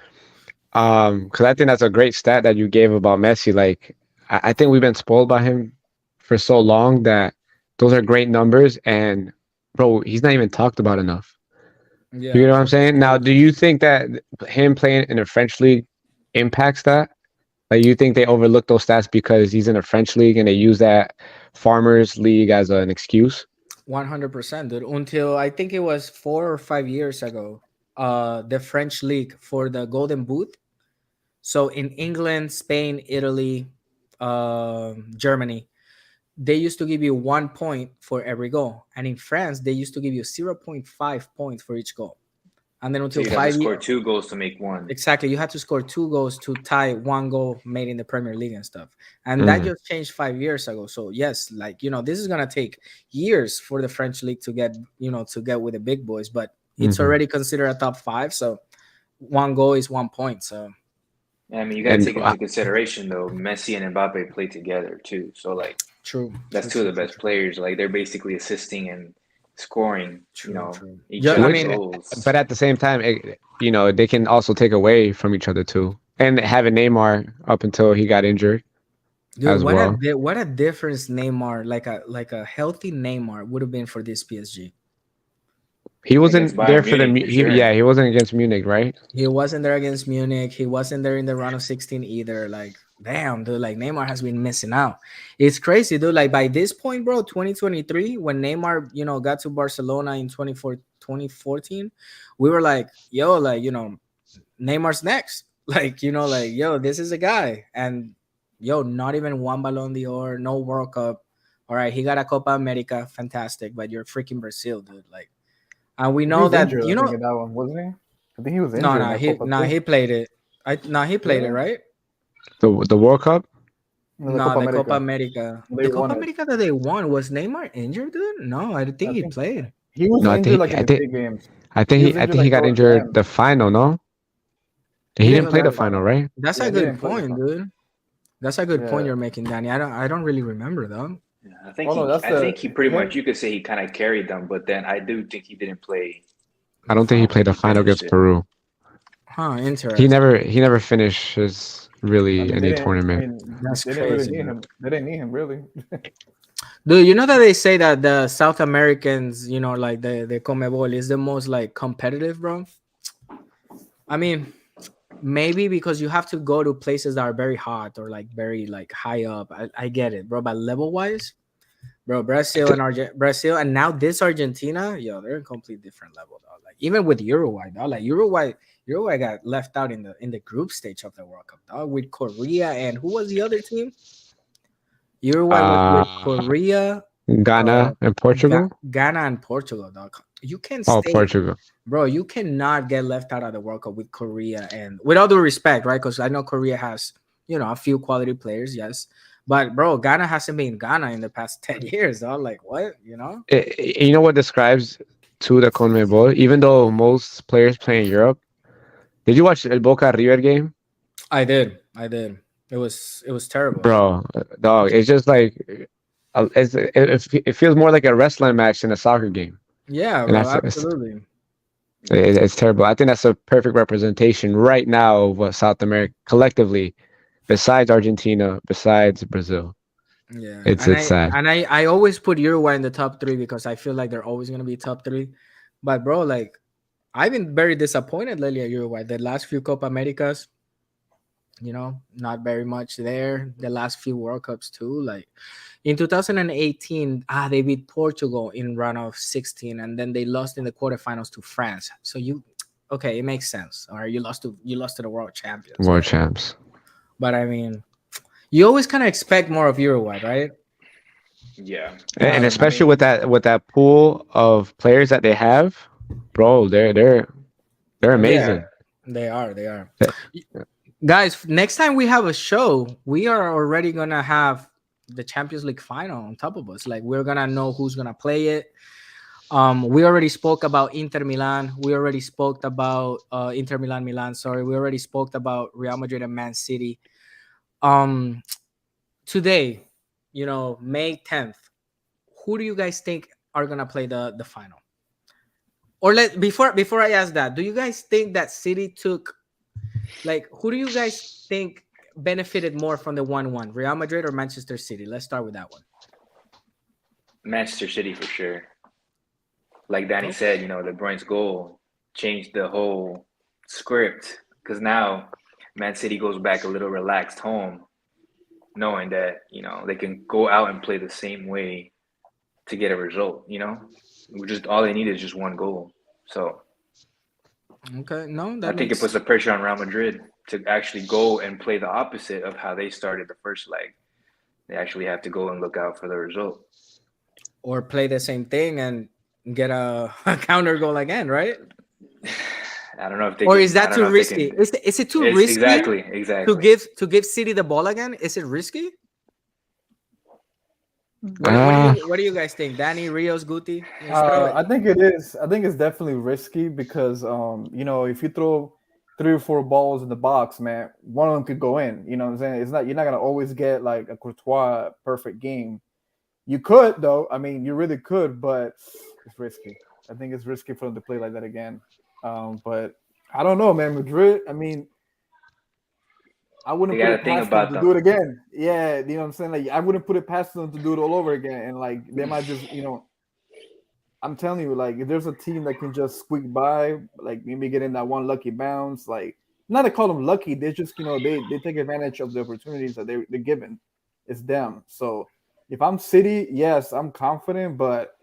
because I think that's a great stat that you gave about Messi. Like, I think we've been spoiled by him for so long that those are great numbers, and bro, he's not even talked about enough. Yeah, You know what I'm saying? Now, do you think that him playing in a French league impacts that? Like, you think they overlook those stats because he's in a French league and they use that Farmers League as an excuse? 100%, dude. Until I think it was 4 or 5 years ago, the French league for the Golden Boot. So in England, Spain, Italy, Germany, they used to give you 1 point for every goal, and in France, they used to give you 0.5 points for each goal. And then So until you'd have to 5 years, score 2 goals to make one. exactly, you had to score 2 goals to tie 1 goal made in the Premier League and stuff. And that Mm. just changed 5 years ago. So yes, like this is gonna take years for the French league to get to get with the big boys, but it's Mhm. already considered a top five. So 1 goal is 1 point. So I mean, you got to And take into consideration though, Messi and Mbappe play together too. So like, true, that's true, two of true, the best players. Like they're basically assisting and scoring, true, true. each Yeah, I other's which, mean, goals. but at the same time, they can also take away from each other too. And having Neymar up until he got injured dude, as well. what a difference Neymar, like a healthy Neymar would have been for this PSG. He Against wasn't there Bayern for the Munich for sure. he wasn't against Munich, right? He wasn't there against Munich. He wasn't there in the round of 16 either. Like, damn, dude, like Neymar has been missing out. It's crazy, dude. Like by this point, bro, 2023, when Neymar, got to Barcelona in 2014, we were like, yo, like, Neymar's next. Like, like, yo, this is a guy. And yo, not even one Ballon d'Or, no World Cup. All right, he got a Copa America, fantastic, but you're freaking Brazil, dude. Like, and we He know was that, injured, I think, in that one, wasn't he? I think he was no, injured in no, that Copa too. he played it. He played it, Yeah. right? The World Cup? No, the No, Copa the Copa America. America. They The won Copa it. America that they won, was Neymar injured, dude? No, I don't think I he think played. he was No, injured like in the big games. He was I injured think he like got towards the injured end. the final, no? He Yeah, didn't He play played the the final, final. right? that's Yeah, a he good didn't play the point, final. dude. That's a good point Yeah. you're making, Danny. I don't really remember though. Yeah, Oh no, that's I think he pretty him. much, you could say he kind of carried them, but then I do think he didn't play. I don't think he I played think the he final finished against it. Peru. Huh, interesting. He never finishes I really mean, any tournament. That's they didn't really crazy, need dude. him. They didn't need him really. Dude, you know that they say that the South Americans, like the Comebol is the most like competitive, bro. I mean, maybe because you have to go to places that are very hot or like very like high up. I get it, bro. But level wise, bro, Brazil and now this Argentina, yo, they're in complete different level, dog. Like even with Uruguay, dog. Like Uruguay got left out in the group stage of the World Cup, dog, with Korea and who was the other team? Uruguay was with Uh, Korea, Ghana and Portugal? Ghana and Portugal, dog. You can Oh, stay, Portugal. bro. You cannot get left out of the World Cup with Korea, and with all due respect, right? Because I know Korea has, a few quality players, yes. But bro, Ghana hasn't been Ghana in the past 10 years, dog. Like what, You know what describes to the CONMEBOL? Even though most players play in Europe, did you watch El Boca River game? I did. It was terrible. Bro, dog, it's just like it feels more like a wrestling match than a soccer game. Yeah, And bro. that's Absolutely. it's terrible. I think that's a perfect representation right now of what South America collectively, besides Argentina, besides Brazil. Yeah, It's and sad. I always put Uruguay in the top three because I feel like they're always gonna be top three. But bro, like I've been very disappointed lately at Uruguay. The last few Copa Americas, not very much there. The last few World Cups too. Like in 2018, they beat Portugal in round of 16, and then they lost in the quarterfinals to France. So okay, it makes sense. All right, you lost to the world champions. World champs. But I mean, you always kind of expect more of Uruguay, right? Yeah, And especially with that pool of players that they have, bro, they're amazing. They are. Yeah. Guys, next time we have a show, we are already gonna have the Champions League final on top of us. Like we're gonna know who's gonna play it. We already spoke about Inter Milan. We already spoke about Inter Milan. Sorry, we already spoke about Real Madrid and Man City. Today, May 10th. Who do you guys think are gonna play the final? Or before I ask that, do you guys think that City took? Like, who do you guys think benefited more from the 1-1? Real Madrid or Manchester City? Let's start with that one. Manchester City for sure. Like Danny said, De Bruyne's goal changed the whole script because now Man City goes back a little relaxed home, knowing that they can go out and play the same way to get a result. Just all they need is just one goal. So Okay, no, I that think it makes puts the pressure on Real Madrid to actually go and play the opposite of how they started the first leg. They actually have to go and look out for the result. or play the same thing and get a counter goal again, right? I don't know if they Or can. is I that don't too know if they risky? can. Is it too It's risky exactly. to give City the ball again? Is it risky? What do you guys think? Danny, Rios, Guti? I think it is. I think it's definitely risky because if you throw 3 or 4 balls in the box, man, one of them could go in. You know what I'm saying? It's not you're not gonna always get like a Courtois perfect game. You could though. I mean, you really could, but it's risky. I think it's risky for them to play like that again. But I don't know, man. Madrid. I mean, I They wouldn't put got it to think past them about to do it them. again. Yeah, you know what I'm saying? Like I wouldn't put it past them to do it all over again. And like they might just, I'm telling you, like if there's a team that can just squeak by, like maybe get in that one lucky bounce, like not to call them lucky, they just they take advantage of the opportunities that they're given. It's them. So if I'm City, yes, I'm confident, but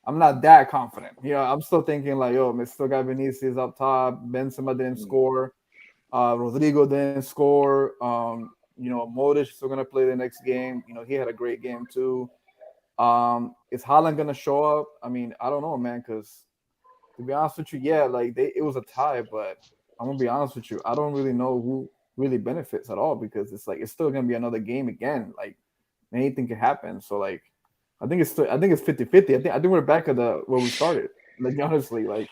I'm not that confident. I'm still thinking like, yo, we still got Vinicius up top, Benzema didn't score, Rodrigo didn't score. Modric still gonna play the next game. He had a great game too. Is Haaland gonna show up? I mean, I don't know, man. Because to be honest with you, yeah, like it was a tie, but I'm gonna be honest with you, I don't really know who really benefits at all because it's like it's still gonna be another game again. Like anything can happen. So like, I think it's 50-50. I think we're back at the where we started. Like honestly, like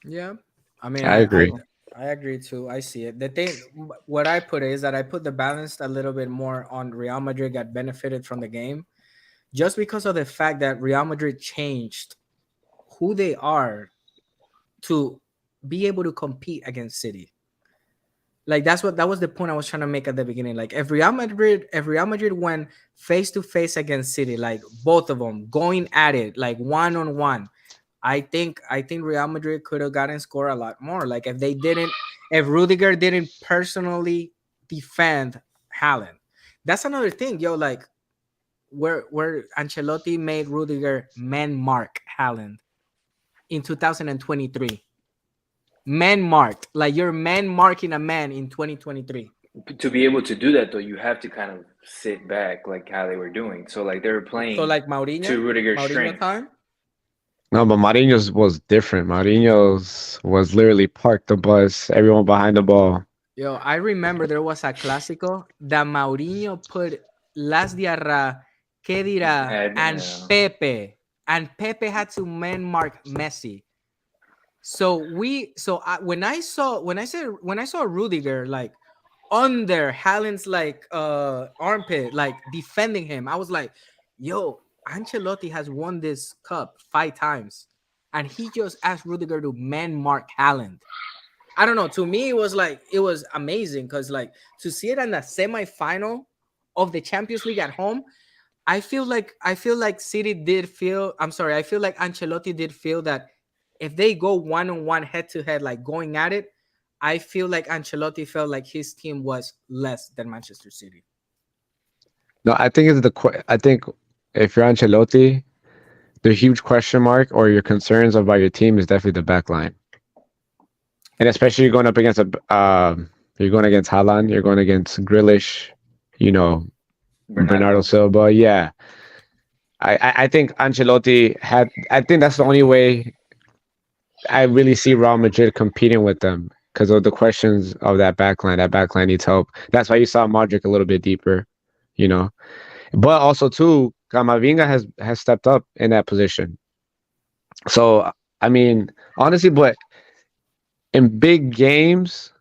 Yeah, I mean, I agree. I agree too. I see it. The thing, what I put is that I put the balance a little bit more on Real Madrid got benefited from the game just because of the fact that Real Madrid changed who they are to be able to compete against City. Like that was the point I was trying to make at the beginning. Like if Real Madrid went face to face against City, like both of them going at it, like one on one, I think Real Madrid could have gotten score a lot more. Like if Rudiger didn't personally defend Haaland. That's another thing, yo. Like where Ancelotti made Rudiger man mark Haaland in 2023. Man marked. Like you're man marking a man in 2023. To be able to do that, though, you have to kind of sit back like how they were doing. So, like, they were So playing like to Rudiger's Mourinho strength. time. No, but Mourinho's was different. Mourinho's was literally park the bus, everyone behind the ball. Yo, I remember there was a clásico that Mourinho put Las Diarra, Kedira, and Pepe. And Pepe had to man mark Messi. When I saw Rudiger like under Haaland's like armpit, like defending him, I was like, yo, Ancelotti has won this cup 5 times. And he just asked Rudiger to man mark Haaland. I don't know. To me, it was amazing because like to see it in the semifinal of the Champions League at home, I feel like City did feel. I'm sorry. I feel like Ancelotti did feel that if they go one on one, head to head, like going at it, I feel like Ancelotti felt like his team was less than Manchester City. No, I think I think if you're Ancelotti, the huge question mark or your concerns about your team is definitely the back line. And especially you're going up against you're going against Haaland, you're going against Grealish, Bernardo Silva. Yeah. I think Ancelotti I think that's the only way I really see Real Madrid competing with them because of the questions of that backline. That backline needs help. That's why you saw Modric a little bit deeper, But also too, Camavinga has stepped up in that position. So I mean, honestly, but in big games,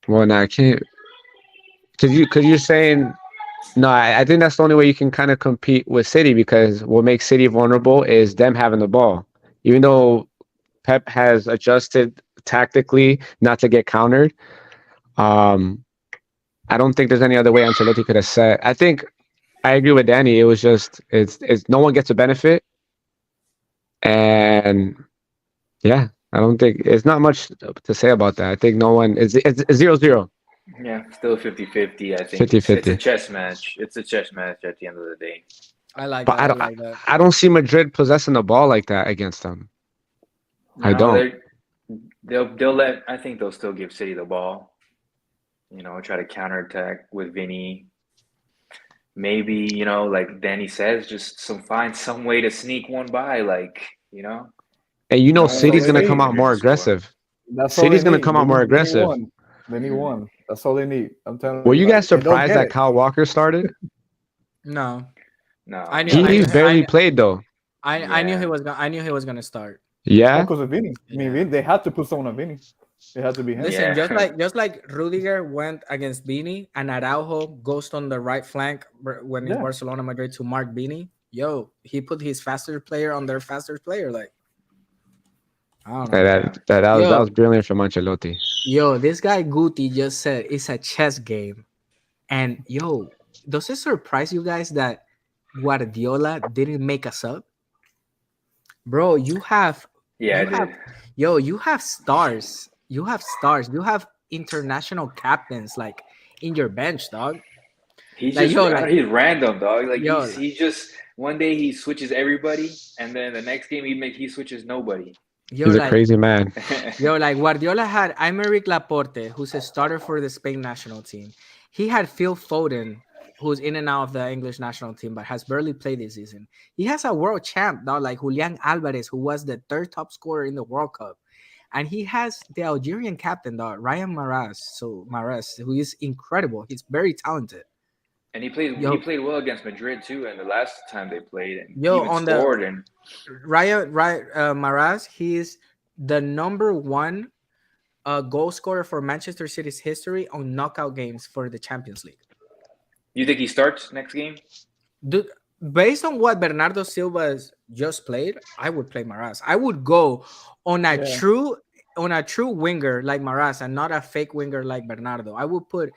well, no, I can't, because you're saying no. I think that's the only way you can kind of compete with City because what makes City vulnerable is them having the ball. Even though Pep has adjusted tactically not to get countered, I don't think there's any other way Ancelotti could have said. I think I agree with Danny. It was just it's no one gets a benefit, and yeah, I don't think it's not much to say about that. I think no one it's 0-0. Yeah, still 50-50, I think. 50-50. It's a chess match. It's a chess match at the end of the day. I like But that. I like that. I don't see Madrid possessing the ball like that against them. I No, don't. they'll let. I think they'll still give City the ball. Try to counterattack with Vinny. Maybe, like Danny says, just find some way to sneak one by, And That's all City's they gonna need. come out Madrid more to score. aggressive. That's all they City's gonna need. come out more They need aggressive. one. They need Mhm. one. That's all they need. I'm telling Were you, you guys like, and they'll surprised get that it. Kyle Walker started? No, No, I knew. not I He knew. really. barely played though. I knew he Yeah. was. I knew he was gonna start. Well, Yeah. because of Vinny. I mean, Yeah. They had to put someone on Vinny. It had to be him. Listen, just Yeah. like Rudiger went against Beanie and Araujo goes on the right flank when it's Yeah. Barcelona Madrid to mark Beanie. Yo, he put his faster player on their faster player. Like, I don't know. Yeah. That was Yo, brilliant from Ancelotti. this guy Guti just said it's a chess game. And yo, does it surprise you guys that Guardiola didn't make a sub? Bro, Yeah, I you did. have you have stars. You have stars. You have international captains like in your bench, dog. He's Like just yo, like he's random, dog. Like yo, he's just one day he switches everybody, and then the next game he switches nobody. yo, He's a like crazy man. yo, like Guardiola had Aymeric Laporte, who's a starter for the Spain national team. He had Phil Foden, who's in and out of the English national team, but has barely played this season. He has a world champ now, like Julian Alvarez, who was the third top scorer in the World Cup. And he has the Algerian captain, dog, Ryan Mahrez. So Mahrez, who is incredible. He's very talented. And he played well against Madrid too, and the last time they played, and he Yo, even on the scored. And Mahrez, he is the number one goal scorer for Manchester City's history on knockout games for the Champions League. you think he starts next game? Dude, based on what Bernardo Silva's just played, I would play Maraz. I would go on a Yeah. true winger like Maraz and not a fake winger like Bernardo. I would put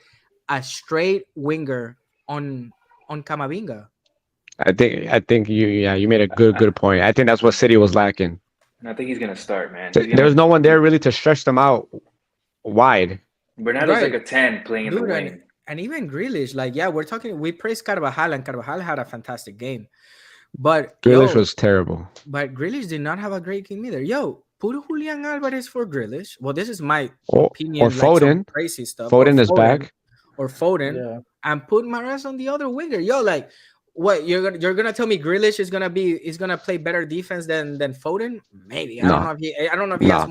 a straight winger on Camavinga. I think you made a good point. I think that's what City was lacking. I think he's gonna start, man. There's no one there really to stretch them out wide. Bernardo's Right. like a 10 playing in the Dude, wing. and even Grealish, like we praised Carvajal and Carvajal had a fantastic game. But Grealish was terrible. But Grealish did not have a great game either. Yo, put Julian Alvarez for Grealish. Well, this is my opinion. Or like some Foden. crazy stuff. Foden Or is back. Or Foden, Yeah. and put Mahrez on the other winger. Yo, like, what you're gonna tell me Grealish is gonna play better defense than Foden? Maybe. I don't know if he has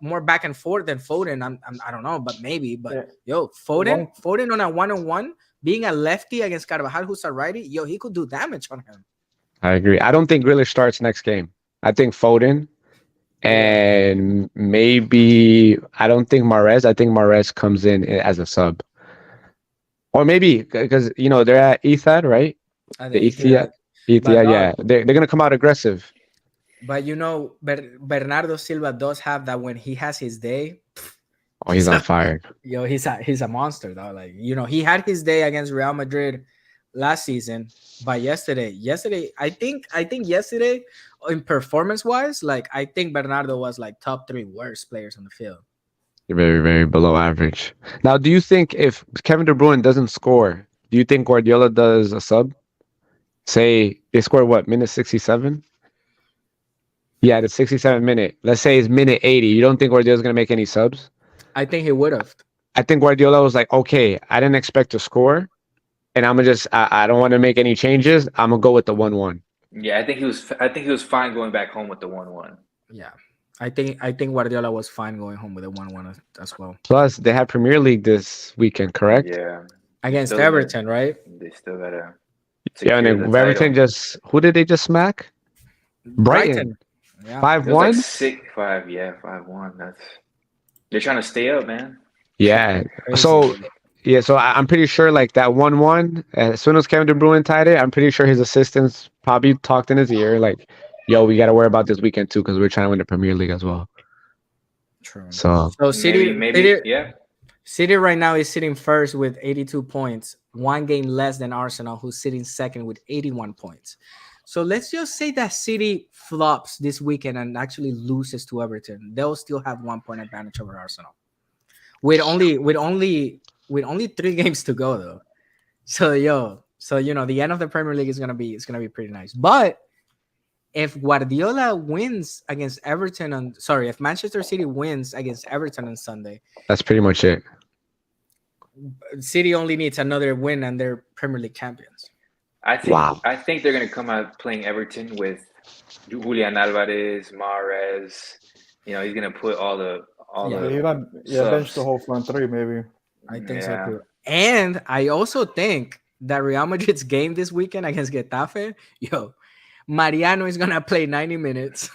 more back and forth than Foden. I don't know, but maybe. But Yeah. yo, Foden on a 1-on-1, being a lefty against Carvajal, who's a righty, yo, he could do damage on him. I agree. I don't think Grealish starts next game. I think Foden and maybe I don't think Mahrez. I think Mahrez comes in as a sub. Or maybe because they're at Etihad, right? I The think Etihad, yeah. They're gonna come out aggressive. But Bernardo Silva does have that when he has his day. Oh, he's on fire. Yo, he's a monster though. Like he had his day against Real Madrid last season, but yesterday, I think yesterday in performance wise, like I think Bernardo was like top 3 worst players on the field. You're very, very below average. Now, do you think if Kevin De Bruyne doesn't score, do you think Guardiola does a sub? Say they score what, minute 67? Yeah, the 67th minute. Let's say it's minute 80. You don't think Guardiola's gonna make any subs? I think he would have. I think Guardiola was like, okay, I didn't expect to score, and I'm gonna just I don't want to make any changes. I'm gonna go with the 1-1. Yeah, I think he was fine going back home with the 1-1. Yeah. I think Guardiola was fine going home with a 1-1 as well. Plus, they have Premier League this weekend, correct? Yeah. Against Everton, right? They still gotta Yeah, and then Everton who did they just smack? Brighton. Yeah. 5-1? 5-1. They're trying to stay up, man. Yeah. Crazy. So I'm pretty sure like that 1-1, as soon as Kevin De Bruyne tied it, I'm pretty sure his assistants probably talked in his ear like, yo, we got to worry about this weekend too because we're trying to win the Premier League as well. True. So City, maybe yeah. City right now is sitting first with 82 points, 1 game less than Arsenal, who's sitting second with 81 points. So let's just say that City flops this weekend and actually loses to Everton. They'll still have 1 point advantage over Arsenal. With only 3 games to go though. So So the end of the Premier League is gonna be pretty nice. But if Guardiola wins against Everton if Manchester City wins against Everton on Sunday, That's pretty much it. City only needs another win and they're Premier League champions. I think Wow. I think they're gonna come out playing Everton with Julian Alvarez, Mahrez. He's gonna put all the bench the whole front three maybe. I think so too. And I also think that Real Madrid's game this weekend against Getafe, Mariano is gonna play 90 minutes.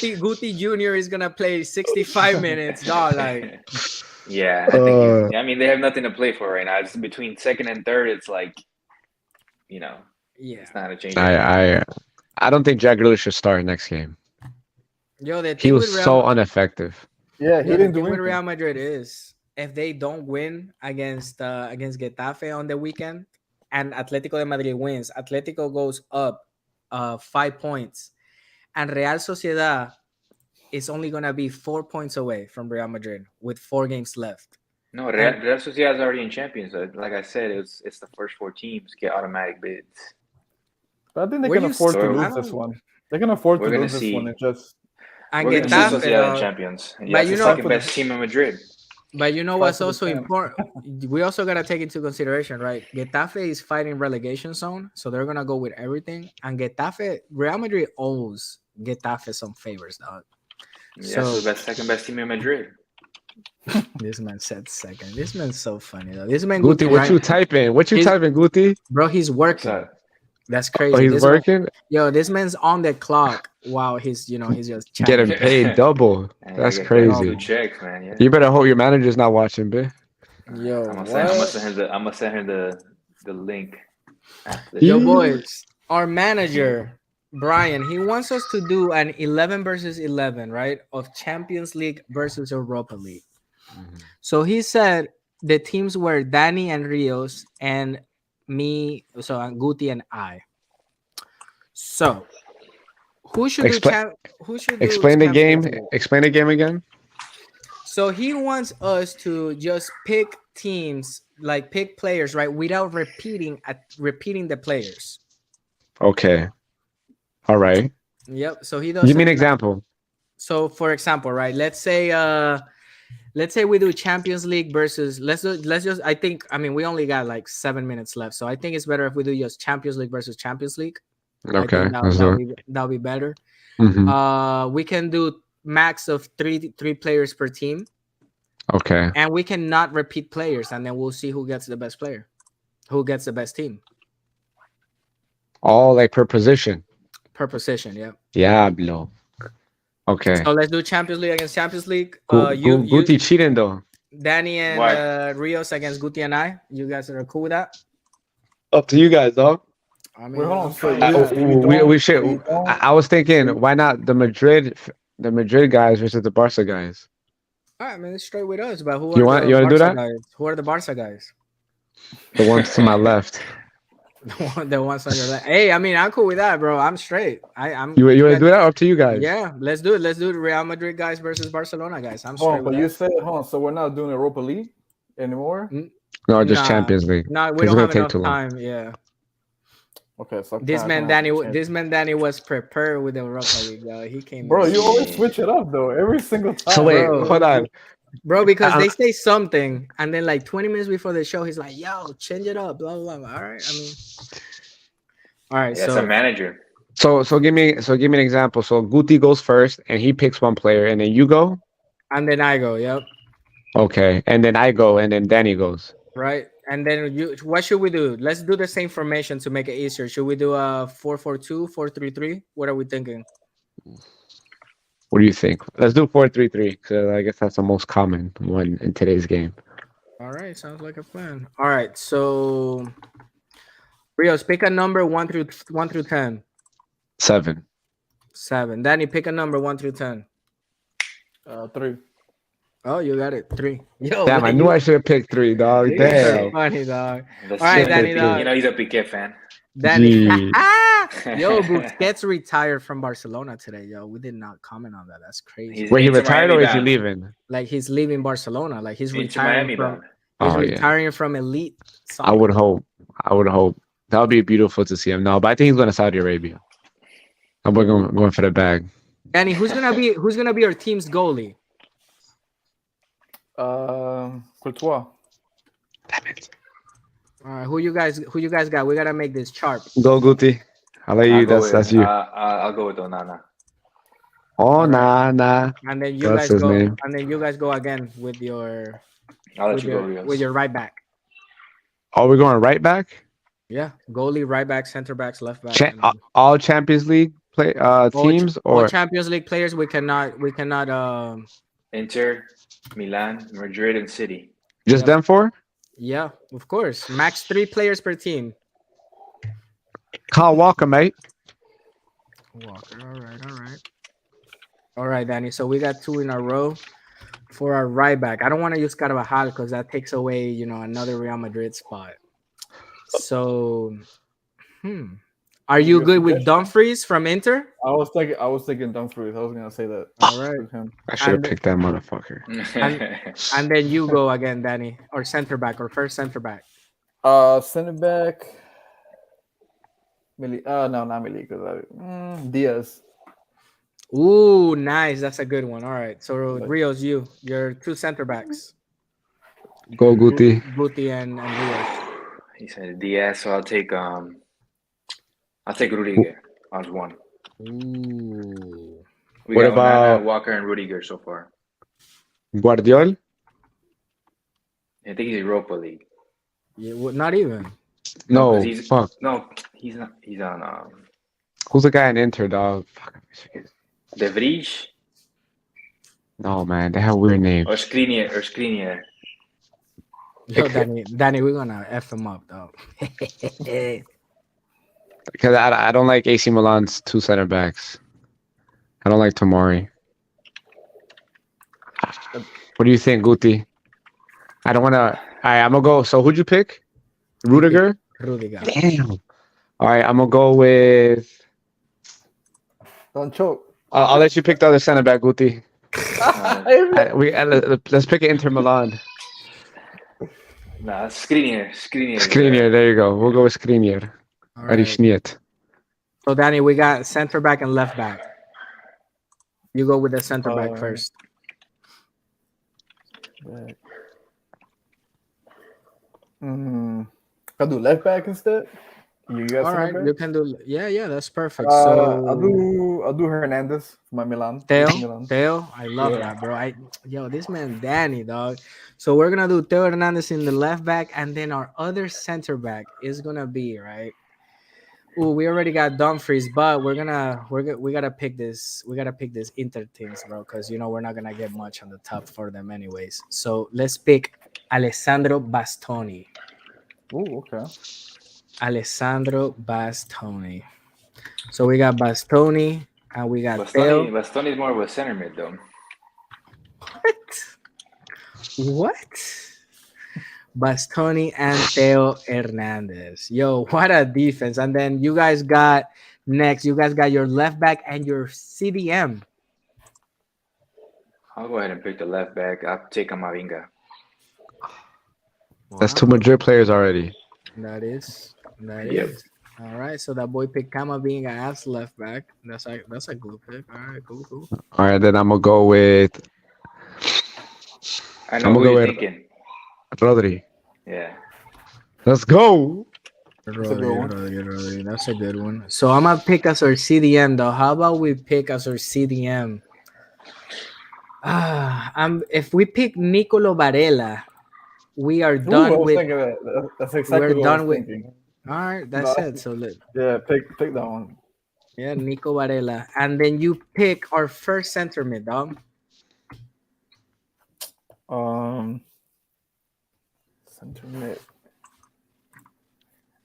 Guti Jr. is gonna play 65 minutes. Dog, like. Yeah, I think. They have nothing to play for right now. It's between second and third. It's like, it's not a change. I don't think Jack Grealish should start next game. He was so ineffective. Yeah, he didn't do what anything. Real Madrid is if they don't win against Getafe on the weekend and Atletico de Madrid wins, Atletico goes up 5 points, and Real Sociedad is only gonna be 4 points away from Real Madrid with 4 games left. No, Real Sociedad is already in Champions. Like I said, it's the first 4 teams get automatic bids. But I think they can afford to lose this one. They can afford to lose this one. It's just. And We're Getafe, going to see Sociedad in Champions. Yeah, it's the second best team in Madrid. But what's also important? We also got to take into consideration, right? Getafe is fighting relegation zone, so they're going to go with everything. And Real Madrid owes Getafe some favors, dog. Yeah, so the second best team in Madrid. This man said second. This man's so funny, though. This man Guti, what you typing? Typing, Guti? Bro, he's working. That's crazy. Oh, he's working? This man's on the clock while he's just getting paid double. That's crazy. Checks, man. Yeah. You better hope your manager's not watching, bitch. Yo, I'm gonna send her the link. Yo, boys, our manager Brian, he wants us to do an 11 versus 11, right, of Champions League versus Europa League. Mm-hmm. So he said the teams were Danny and Rios and me, so Guti and I. So who should explain the game? Explain the game again. So he wants us to just pick teams, like pick players, right, without repeating the players. Okay. All right. Yep. So he does. Give me an example. So, for example, right, let's say we do Champions League versus we only got like 7 minutes left, so I think it's better if we do just Champions League versus Champions League. Okay, that'll be better. Mm-hmm. We can do max of three players per team. Okay. And we cannot repeat players, and then we'll see who gets the best player, who gets the best team. All like per position. Per position, yeah. Yeah, blow. Okay. So let's do Champions League against Champions League. Guti cheating though. Danny and Rios against Guti and I. You guys are cool with that? Up to you guys, dog. I mean, we should. I was thinking, why not the Madrid guys versus the Barca guys? All right, man, it's straight with us. But you want to do that? Guys? Who are the Barca guys? The ones to my left. The ones on your left. Hey, I mean, I'm cool with that, bro. I'm straight. I'm. You want to do that? Up to you guys. Yeah, let's do it. Let's do the Real Madrid guys versus Barcelona guys. I'm straight. But you said, so we're not doing Europa League anymore? No, just Champions League. No, we don't have enough time. Yeah. Okay, so this man Danny was prepared with the Europa League. He came. Bro, you always switch it up though, every single time. So wait, hold on. Bro, because they say something, and then like 20 minutes before the show, he's like, "Yo, change it up." Blah blah blah. All right, all right. Yeah, so it's a manager. So give me an example. So Guti goes first, and he picks one player, and then you go. And then I go. Yep. Okay, and then I go, and then Danny goes. Right, and then what should we do? Let's do the same formation to make it easier. Should we do a 4-4-2, 4-3-3? What are we thinking? What do you think? Let's do 4-3-3 because I guess that's the most common one in today's game. All right, sounds like a plan. All right, so Rios, pick a number 1 through 10. 7. 7. Danny, pick a number 1 through 10. 3. Oh, you got it. 3. Yo, damn, I knew I should have picked 3, dog. Damn. So funny, dog. All right, Danny, dog. You know he's a Piqué fan. Danny. Yo, Busquets retired from Barcelona today, yo. We did not comment on that. That's crazy. Wait, he retired or is he leaving? Like he's leaving Barcelona. Like he's retiring from. He's Oh yeah. retiring from elite I soccer. would hope. I would hope. That would be beautiful to see him. No, but I think he's going to Saudi Arabia. I'm going for the bag. Danny, who's gonna be our team's goalie? Courtois. Damn it. All right, who you guys got? We gotta make this sharp. Go Guti. I'll let you. That's you. I'll go with Onana. Oh All right. nah. And then you That's guys his go. name. And then you guys go again with your I'll let you go, Rios. with your right back. Oh, we're going right back. Yeah, goalie, right back, center backs, left back. All Champions League play teams all or Champions League players. We cannot. Inter, Milan, Madrid, and City. just Yep. them four? Yeah, of course. Max 3 players per team. Kyle Walker, mate. Walker. All right, Danny. So we got 2 in a row for our right back. I don't want to use Carvajal because that takes away, another Real Madrid spot. So, are you good with Dumfries from Inter? I was thinking Dumfries. I was gonna say that. All right. With him. I should have And- picked that motherfucker. And then you go again, Danny, or center back, or first center back. Center back. No, not Millie. Diaz. Ooh, nice. That's a good one. All right. So Rios, your 2 center backs, Go Guti. Guti and Rios. He said Diaz, so I'll take Rudiger as 1. Ooh. We What got about- Onana, Walker, and Rudiger so far. Guardiol? I think he's Europa League. Yeah, not even. No, 'cause he's- fuck. No, he's not. He's on Who's the guy in Inter, dog? Fuck. De Vries No, man. They have weird names. or Skriniar. Yo, Danny, we're gonna f him up, though. Because I don't like AC Milan's 2 center backs. I don't like Tomori. What do you think, Guti? I don't want to. All right, I'm going to go. So who'd you pick? Rudiger? Rudiger. Damn. All right, I'm going to go with. Don't choke. I'll let you pick the other center back, Guti. Let's pick Inter Milan. Nah, Skriniar. Skriniar, there you go. We'll go with Skriniar. All Ready, right. Schniet. So, Danny, we got center back and left back. You go with the center back first. Can I do left back instead? You got All center right, back? you can do. Yeah, that's perfect. I'll So, do Hernandez for my Milan. Milan. Theo, I love that, bro. This man Danny, dog. So we're gonna do Theo Hernandez in the left back, and then our other center back is gonna be right. Ooh, we already got Dumfries, but we gotta pick this. We gotta pick this Inter things, bro, because we're not gonna get much on the top for them anyways. So let's pick Alessandro Bastoni. Oh, okay. Alessandro Bastoni. So we got Bastoni and we got Theo. Bastoni is more of a center mid, though. What? Bastoni and Theo Hernandez. Yo, what a defense. And then you guys got your left back and your CDM. I'll go ahead and pick the left back. I'll take Amavinga. That's 2 Madrid players already. That is. Yep. All right, so that boy picked Camavinga as left back. That's a good pick. All right, cool. All right, then I'm going to go with I know I'm who gonna go you're with- thinking. Rodri. Yeah. Let's go. Rodri. That's a good one. So I'm gonna pick as our CDM though. How about we pick as our CDM? If we pick Nicolo Varela, we are done I was with. thinking that. That's exactly we're what done I was with- thinking. All right, that's No. it. So Yeah, pick that one. yeah, Nico Varela, and then you pick our first center mid, dog. Center mid.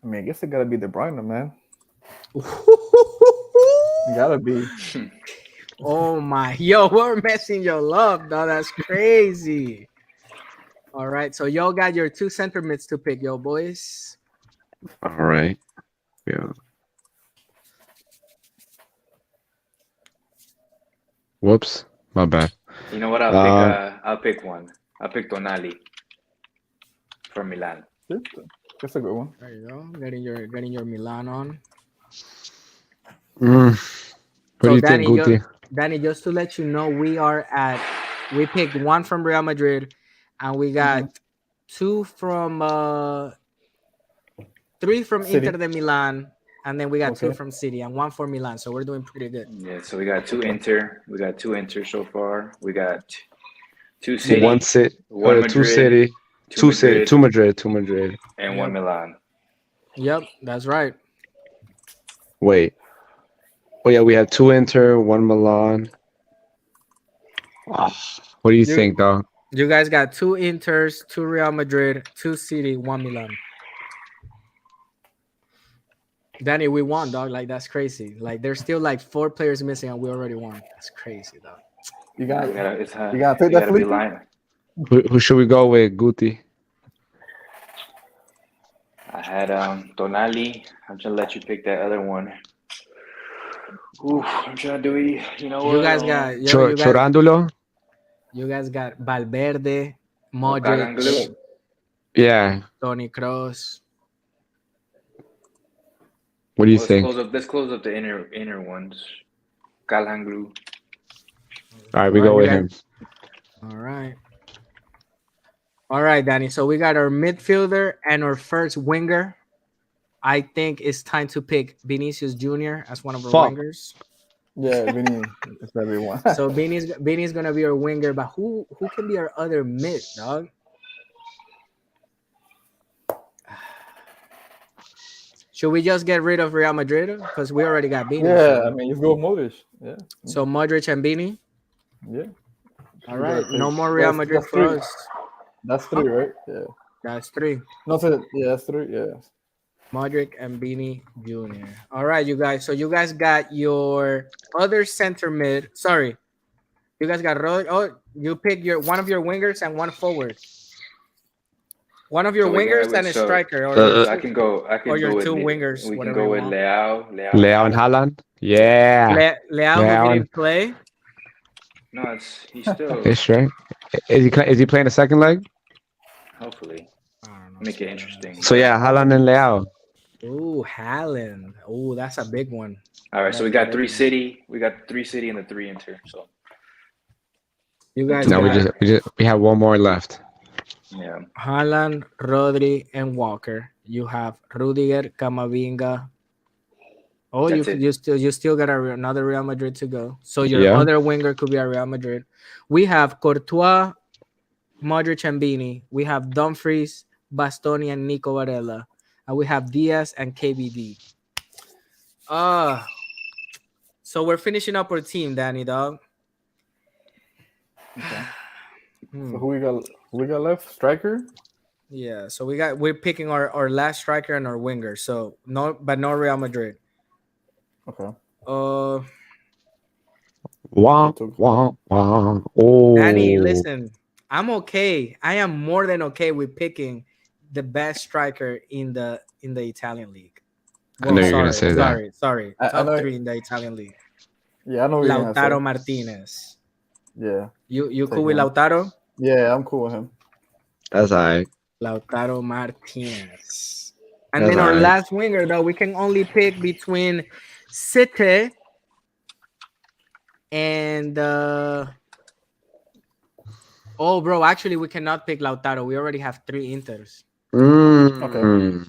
I mean, I guess it gotta be De Bruyne, man. It gotta be. Oh my, yo, we're messing your love, dog. That's crazy. All right, so y'all got your 2 center mids to pick, yo, boys. All right. Yeah. Whoops. My bad. You know what? I'll pick one. I'll pick Tonali. for Milan. That's a good one. There you go. Getting your Milan on. What do you Danny, think, Guti? Danny, just to let you know, we picked one from Real Madrid, and we got two from three from City. Inter de Milan, and then we got two Okay. from City and one for Milan. So we're doing pretty good. Yeah, so we got two Inter. We got two Inter so far. We got two City, One City, one Madrid, two City, two Madrid, two Madrid. and one Milan. Yep, that's right. Wait. Oh yeah, we have two Inter, one Milan. What do you think, dog? You guys got two Inters, two Real Madrid, two City, one Milan. Danny, we won, dog. Like, that's crazy. Like, there's still like 4 players missing, and we already won. That's crazy, dog. You got You gotta take you that gotta be Felipe? lying. Who should we go with, Guti? I had Tonali. I'm trying to let you pick that other one. Ooh, I'm trying to do it. You know what? You guys got you guys, Chorandulo? you guys got Valverde, Calanglu. Modric, Yeah. Toni Kroos. What do you Let's think? Let's close up the inner ones. Calanglu. All right, we go with him. All right. All right, Danny. So we got our midfielder and our first winger. I think it's time to pick Vinicius Jr. as one of our wingers. Yeah, Vinny is everyone. So Vinny's gonna be our winger, but who can be our other mid, dog? Should we just get rid of Real Madrid because we already got Vinny? Yeah, I mean, you go Modric. Yeah. So Modric and Vinny. Yeah. All right, no more Real Madrid for us. That's 3, right? Yeah. That's 3. No, yeah, that's 3. Yeah. Modric and Vinny Jr. All right, you guys. So you guys got your other center mid. Sorry, you guys got you pick one of your wingers and one forward. One of your wingers and a striker, or I can go. or your with 2 wingers. We can whatever go you with want. Leao and Haaland. Yeah. Leao who didn't play. No, he's still. It's right. Is he playing the second leg? Hopefully, I don't know. make it interesting. So yeah, Haaland and Leao. Ooh, Haaland. Ooh, that's a big one. All right, so we got 3 City. We got 3 City and the 3 Inter. So You guys No, got we have one more left. yeah. Haaland, Rodri, and Walker. You have Rudiger, Camavinga. Oh, That's you still got another Real Madrid to go. So your other winger could be a Real Madrid. We have Courtois, Modric, and Vini. We have Dumfries, Bastoni, and Nico Varela. And we have Diaz and KBD. So we're finishing up our team, Danny, dog. Okay. So who we got left? Striker? Yeah, so we're picking our last striker and our winger. So no Real Madrid. Okay. Wah, wah, wah. Oh. Danny, listen, I'm okay. I am more than okay with picking the best striker in the Italian league. I know you're gonna say that. Sorry. Top 3 in the Italian league. Yeah, I know what you're gonna say. Lautaro Martinez. Yeah. You cool with Lautaro? Yeah, I'm cool with him. That's all right. Lautaro Martinez. And then our last winger, though, we can only pick between City and actually we cannot pick Lautaro. We already have 3 Inters. Okay.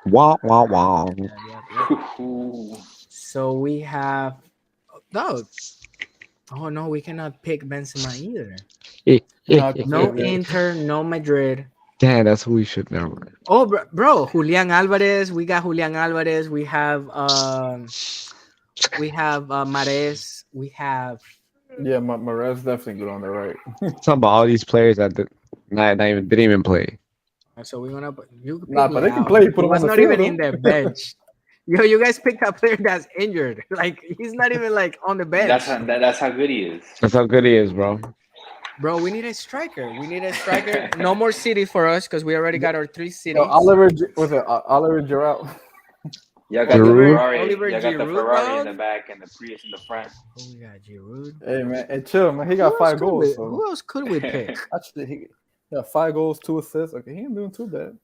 Wow, wow, wow. Yeah. So we have no, we cannot pick Benzema either. No Inter, no Madrid. Damn, that's who we should know. Oh, bro, Julian Alvarez. We got Julian Alvarez. We have Mahrez. We have Mahrez definitely good on the right. Talking about all these players that didn't even play. So we're gonna but they can play. Put him was on the not field, even in their bench. You guys picked a player that's injured. Like he's not even like on the bench. That's how good he is. That's how good he is, bro. Bro, we need a striker. No more City for us because we already got our 3 cities. Oliver Giroud. Y'all got Oliver the Giroud, Ferrari in the back and the Prius in the front. Oh, we got Giroud. Hey man, chill man. He got 5 goals. Who else could we pick? Actually, Got 5 goals, 2 assists. Okay, he ain't doing too bad.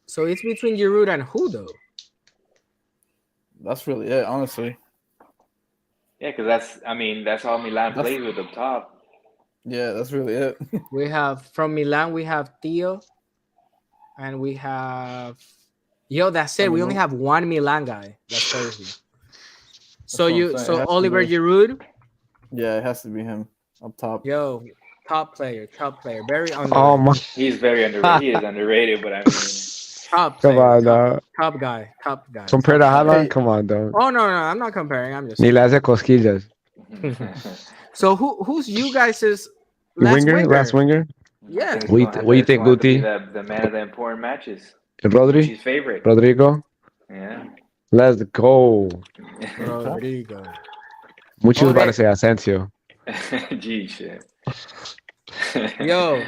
So it's between Giroud and who though? That's really it, honestly. Yeah, because that's all Milan That's- plays with up top. Yeah, that's really it. We have from Milan. We have Theo, and we have That's it. We only have one Milan guy. That's crazy. So what I'm you, saying. It so has to Oliver be- Giroud, Yeah, it has to be him up top. top player, very Oh underrated. my! He's very underrated. He is underrated, but I mean, Top Come player, on, dog. top guy, top guy. Compared to top player. Haaland, come on, dog. Oh no, I'm not comparing. I'm just Ni saying. le hace cosquillas. So who's you guys' last Last winger. Yeah. I think it's What you gonna have what you to- think, it's gonna have to be Guti? the man of the important matches. Rodri, She's favorite. Rodrigo. Yeah. Let's go. Rodrigo. Muchos Okay. about to say Asensio. Gee, shit. Yo,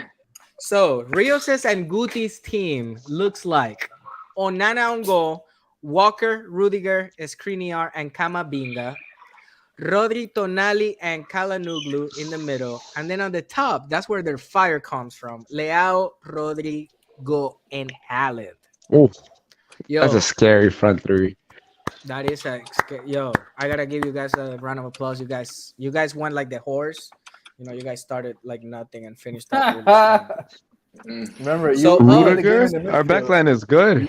so Rios' and Guti's team looks like Onana on goal, Walker, Rudiger, Skriniar, and Kamavinga, Rodri, Tonali, and Kalanuglu in the middle, and then on the top, that's where their fire comes from. Leao, Rodrigo, and Haaland. Oh, Yo, that's a scary front three. that is I gotta give you guys a round of applause. You guys went like the horse. You guys started like nothing and finished up really strong. Remember, So, you win the game Rudiger, in the our midfield. backline is good.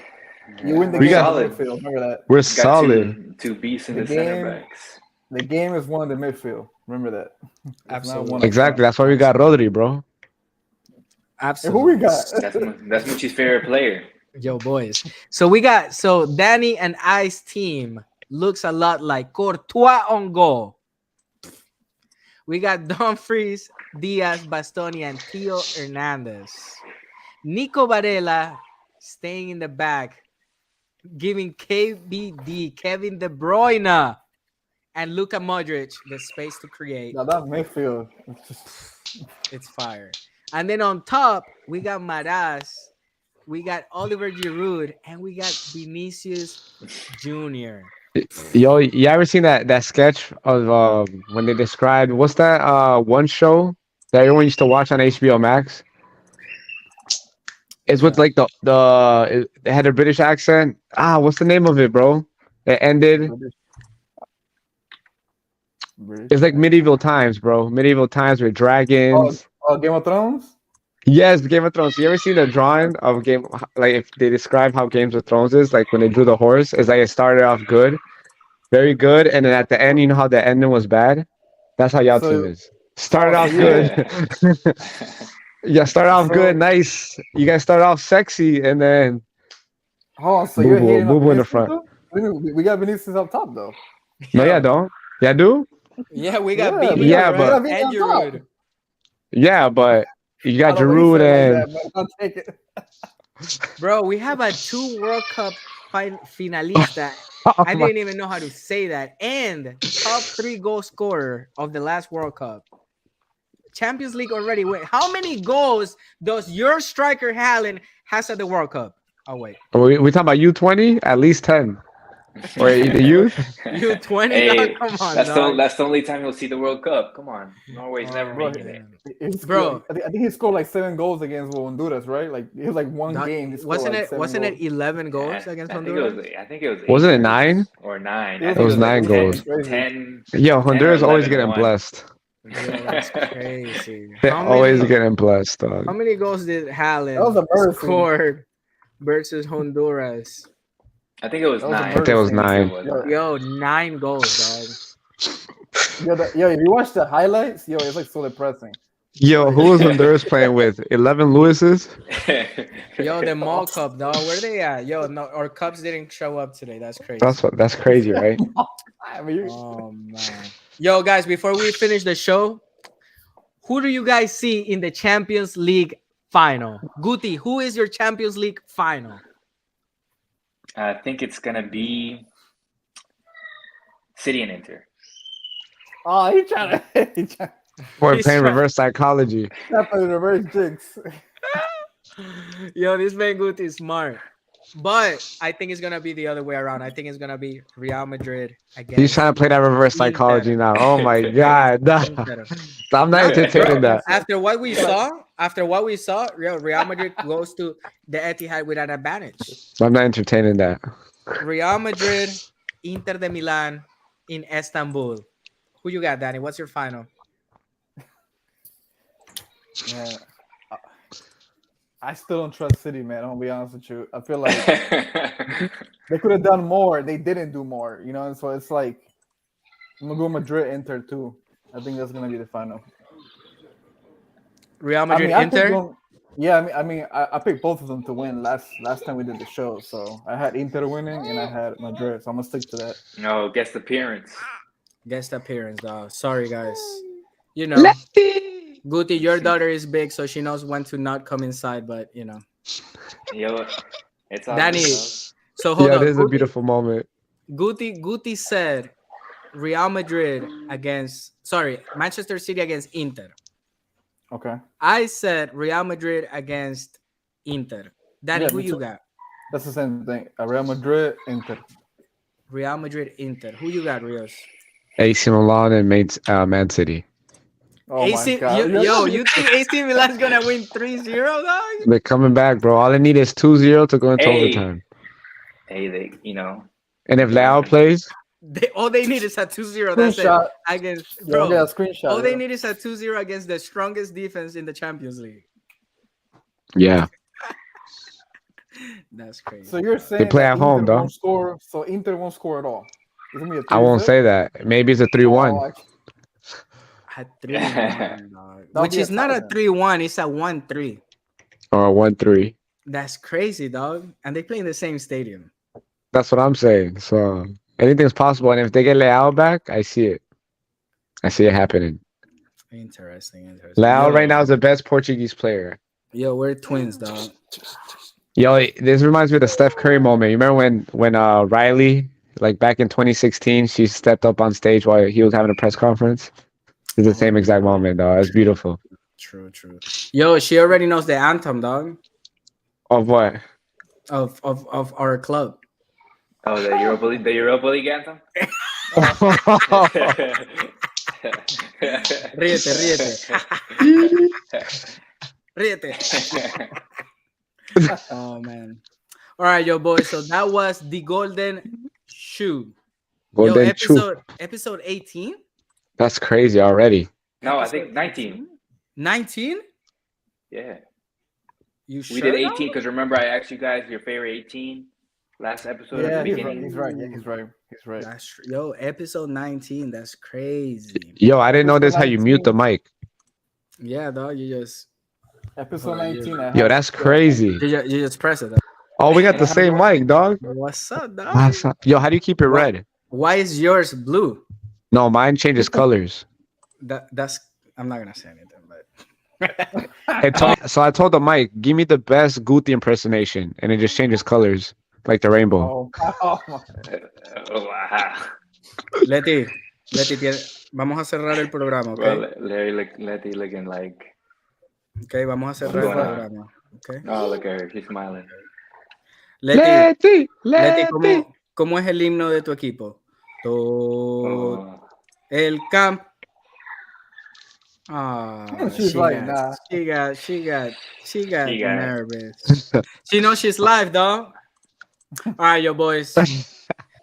You win the We game got- in the midfield. Remember that. We're Got solid. two beasts in The the center game- backs. The game is won in the midfield. Remember that. It's not Absolutely. won up Exactly. front. That's why we got Rodri, bro. And Absolutely. who we got? That's Muchi's favorite player. Yo, boys. So Danny and I's team looks a lot like Courtois on goal. We got Dumfries, Diaz, Bastoni, and Theo Hernandez. Nico Varela staying in the back, giving KBD, Kevin De Bruyne, and Luka Modric the space to create. Now that midfield. It's just- It's fire. And then on top, we got Maraz, we got Oliver Giroud, and we got Vinicius Jr. Yo, you ever seen that sketch of when they described what's that one show that everyone used to watch on HBO Max? It's with like they had a British accent. What's the name of it, bro? It ended. British. It's like medieval times, bro. Medieval times with dragons. Oh, Game of Thrones? Yes, Game of Thrones. You ever seen the drawing of Game? Like if they describe how Games of Thrones is, like when they drew the horse, it's like it started off good, very good, and then at the end, you know how the ending was bad. That's how y'all So- team is. Started off yeah. good. Yeah, start off So- good, nice. You guys start off sexy, and then Hold on, so you're Boo-boo, hating on boo-boo in the Vinicius, front. though? We got Vinicius up top, though. no, yeah, don't. Yeah, do. Yeah, we got Yeah, BB yeah, right? but- We got and BB on top. Giroud. Yeah, but you got I don't know what Giroud he said and like that, but I'll take it. Bro, we have a 2 World Cup finalista. Oh I my- didn't even know how to say that. And top 3 goal scorer of the last World Cup. Champions League already win. How many goals does your striker Haaland has at the World Cup? Oh wait, we talking about U20, at least 10. Or the youth. you 20? Hey, Come on, that's dog. the only time you'll see the World Cup. Come on, Norway's never Oh, making it. Bro. I think he scored like 7 goals against Honduras, right? Like it was like one Dog, game. He scored, wasn't like, it? 7 Wasn't goals. it 11 goals Yeah, against I think Honduras? I think it was. 8 Wasn't it goals 9? or 9? It I think was 9 10 goals. 10. Yo, Honduras always 11 getting won. blessed. Yo, that's crazy. They're How always many, getting blessed, how dog. many goals did That was Haaland embarrassing. scored versus Honduras? I think it was That was 9. a It was embarrassing. 9. Yo, Yo, 9 goals, yo, if you watch the highlights, yo, it's like so depressing. Yo, who was Honduras playing with? 11 Lewises? dog. Yo, the Mall Cup, dog. Where they at? Yo, no, our Cups didn't show up today. That's crazy. That's crazy, right? I mean, Oh man. Yo, guys, before we finish the show, who do you guys see in the Champions League final? Guti, who is your Champions League final? I think it's gonna be City and Inter. oh, he trying to We're He's playing trying- reverse psychology. play the reverse jigs. Yo, this man Guti is smart. But I think it's gonna be the other way around. I think it's gonna be Real Madrid against. He's trying to play that reverse psychology Inter. now. Oh my god. Inter. I'm not No, entertaining bro, that. after what we saw, Real Madrid goes to the Etihad with an advantage. I'm not entertaining that. Real Madrid, Inter de Milan in Istanbul. Who you got, Danny? What's your final? Man, I still don't trust City, man. I'm gonna be honest with you. I feel like they could have done more. They didn't do more, you know. And so it's like I'm gonna go Madrid Inter too. I think that's gonna be the final. Real Madrid, I Inter. I picked both of them to win last time we did the show. So I had Inter winning and I had Madrid. So I'm gonna stick to that. No, guest appearance. Guest appearance, dog. Sorry, guys. You know, Guti, your daughter is big, so she knows when to not come inside. But you know, Yo, it's all Danny. good, So hold Yeah, on. it is a beautiful moment. Guti said Real Madrid Manchester City against Inter. Okay. I said Real Madrid against Inter. Danny, Yeah, who me you too. got? That's the same thing. Real Madrid Inter. Real Madrid, Inter. Who you got, Rios? AC Milan and Man City. Oh AC, my god. you think AC Milan's gonna win 3-0, dog? They're coming back, bro. All they need is 2-0 to go into Hey. overtime. Hey, they, And if Leao plays, All they need is a 2-0. That's it. Screenshot. Against Yeah, I'll bro. get a screenshot. All they yeah. need is a 2-0 against the strongest defense in the Champions League. yeah. That's crazy. So you're saying play that at home, Inter dog. won't score, so Inter won't score at all. It's gonna be a I won't 3-0? say that. Maybe it's a 3-1 Oh, A 3-1, dog. That'll Which be a is not a tie then. 3-1, it's a 1-3. or a 1-3. That's crazy, dog. And they play in the same stadium. That's what I'm saying. So anything's possible. And if they get Leao back, I see it. I see it happening. Interesting. Leao Yo, right now is the best Portuguese player. Yo, we're twins, dog. Yo, this reminds me of the Steph Curry moment. You remember when Riley, like back in 2016, she stepped up on stage while he was having a press conference? It's the same exact moment, dog. It's beautiful. True. Yo, she already knows the anthem, dog. Of what? Of our club. Oh, the Europa League anthem. Ríete. Oh man. All right, yo, boys. So that was the golden shoe. Golden Episode 18. That's crazy already. No, I think 19. 19? Yeah. You sure? We did 18 because remember I asked you guys your favorite 18 last episode Yeah, at the he's beginning. right. He's right. That's true. Yo, episode 19. That's crazy. Yo, I didn't know this how you mute the mic. Yeah, dog. You just Episode 19. Yo, that's crazy. you just press it. Dog. Oh, we got the same mic, dog. What's up, dog? What's up? Yo, how do you keep it red? Why is yours blue? No, mine changes colors. That's I'm not gonna say anything, but So I told the mic, give me the best Guti impersonation, and it just changes colors like the rainbow. Oh my. Oh, wow. Leti, vamos a cerrar el programa, ¿ok? Well, Letty looking like. Ok, vamos a cerrar el programa, ¿ok? Oh, look at her. She's smiling. Leti, Leti. ¿cómo es el himno de tu equipo? Todo Oh. el camp. Oh, She's like, nah. She got She got it. nervous. She knows she's live, dog. All right, yo, boys.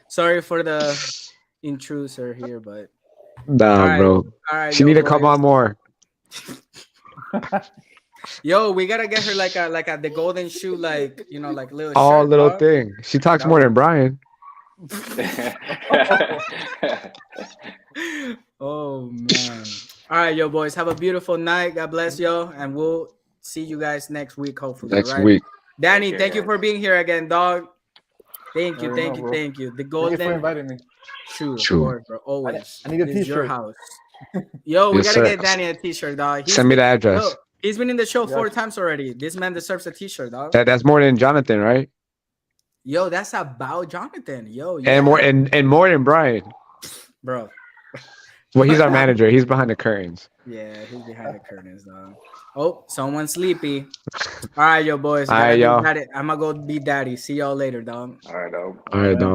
Sorry for the intruder here, but Nah, bro. all right. She yo, need to boys. come on more. Yo, we gotta get her like a the golden shoe, like like little. All shirt, little dog. thing. She talks more than Brian. Oh man. All right, yo, boys. Have a beautiful night. God bless y'all, and we'll see you guys next week, hopefully. Next right? week. Danny, Take care, thank you guys. for being here again, dog. Thank you. Bro. The Thank you for golden inviting me. shoe, of Shoe. course, bro. Always. I need a This is your t-shirt. house. Yo, we Yes, gotta sir. get Danny a t-shirt, dog. Send me the address. Yo, he's been in the show 4 Yes. times already. This man deserves a t-shirt, dog. That's more than Jonathan, right? Yo, that's about Jonathan. Yo, And more than Brian. bro. Well, he's our manager. He's behind the curtains. Yeah, he's behind the curtains, dog. Oh, someone's sleepy. All right, yo, boys. All Gotta right, be y'all. daddy. I'm gonna go be daddy. See y'all later, dog. All right, dog. All right, dog.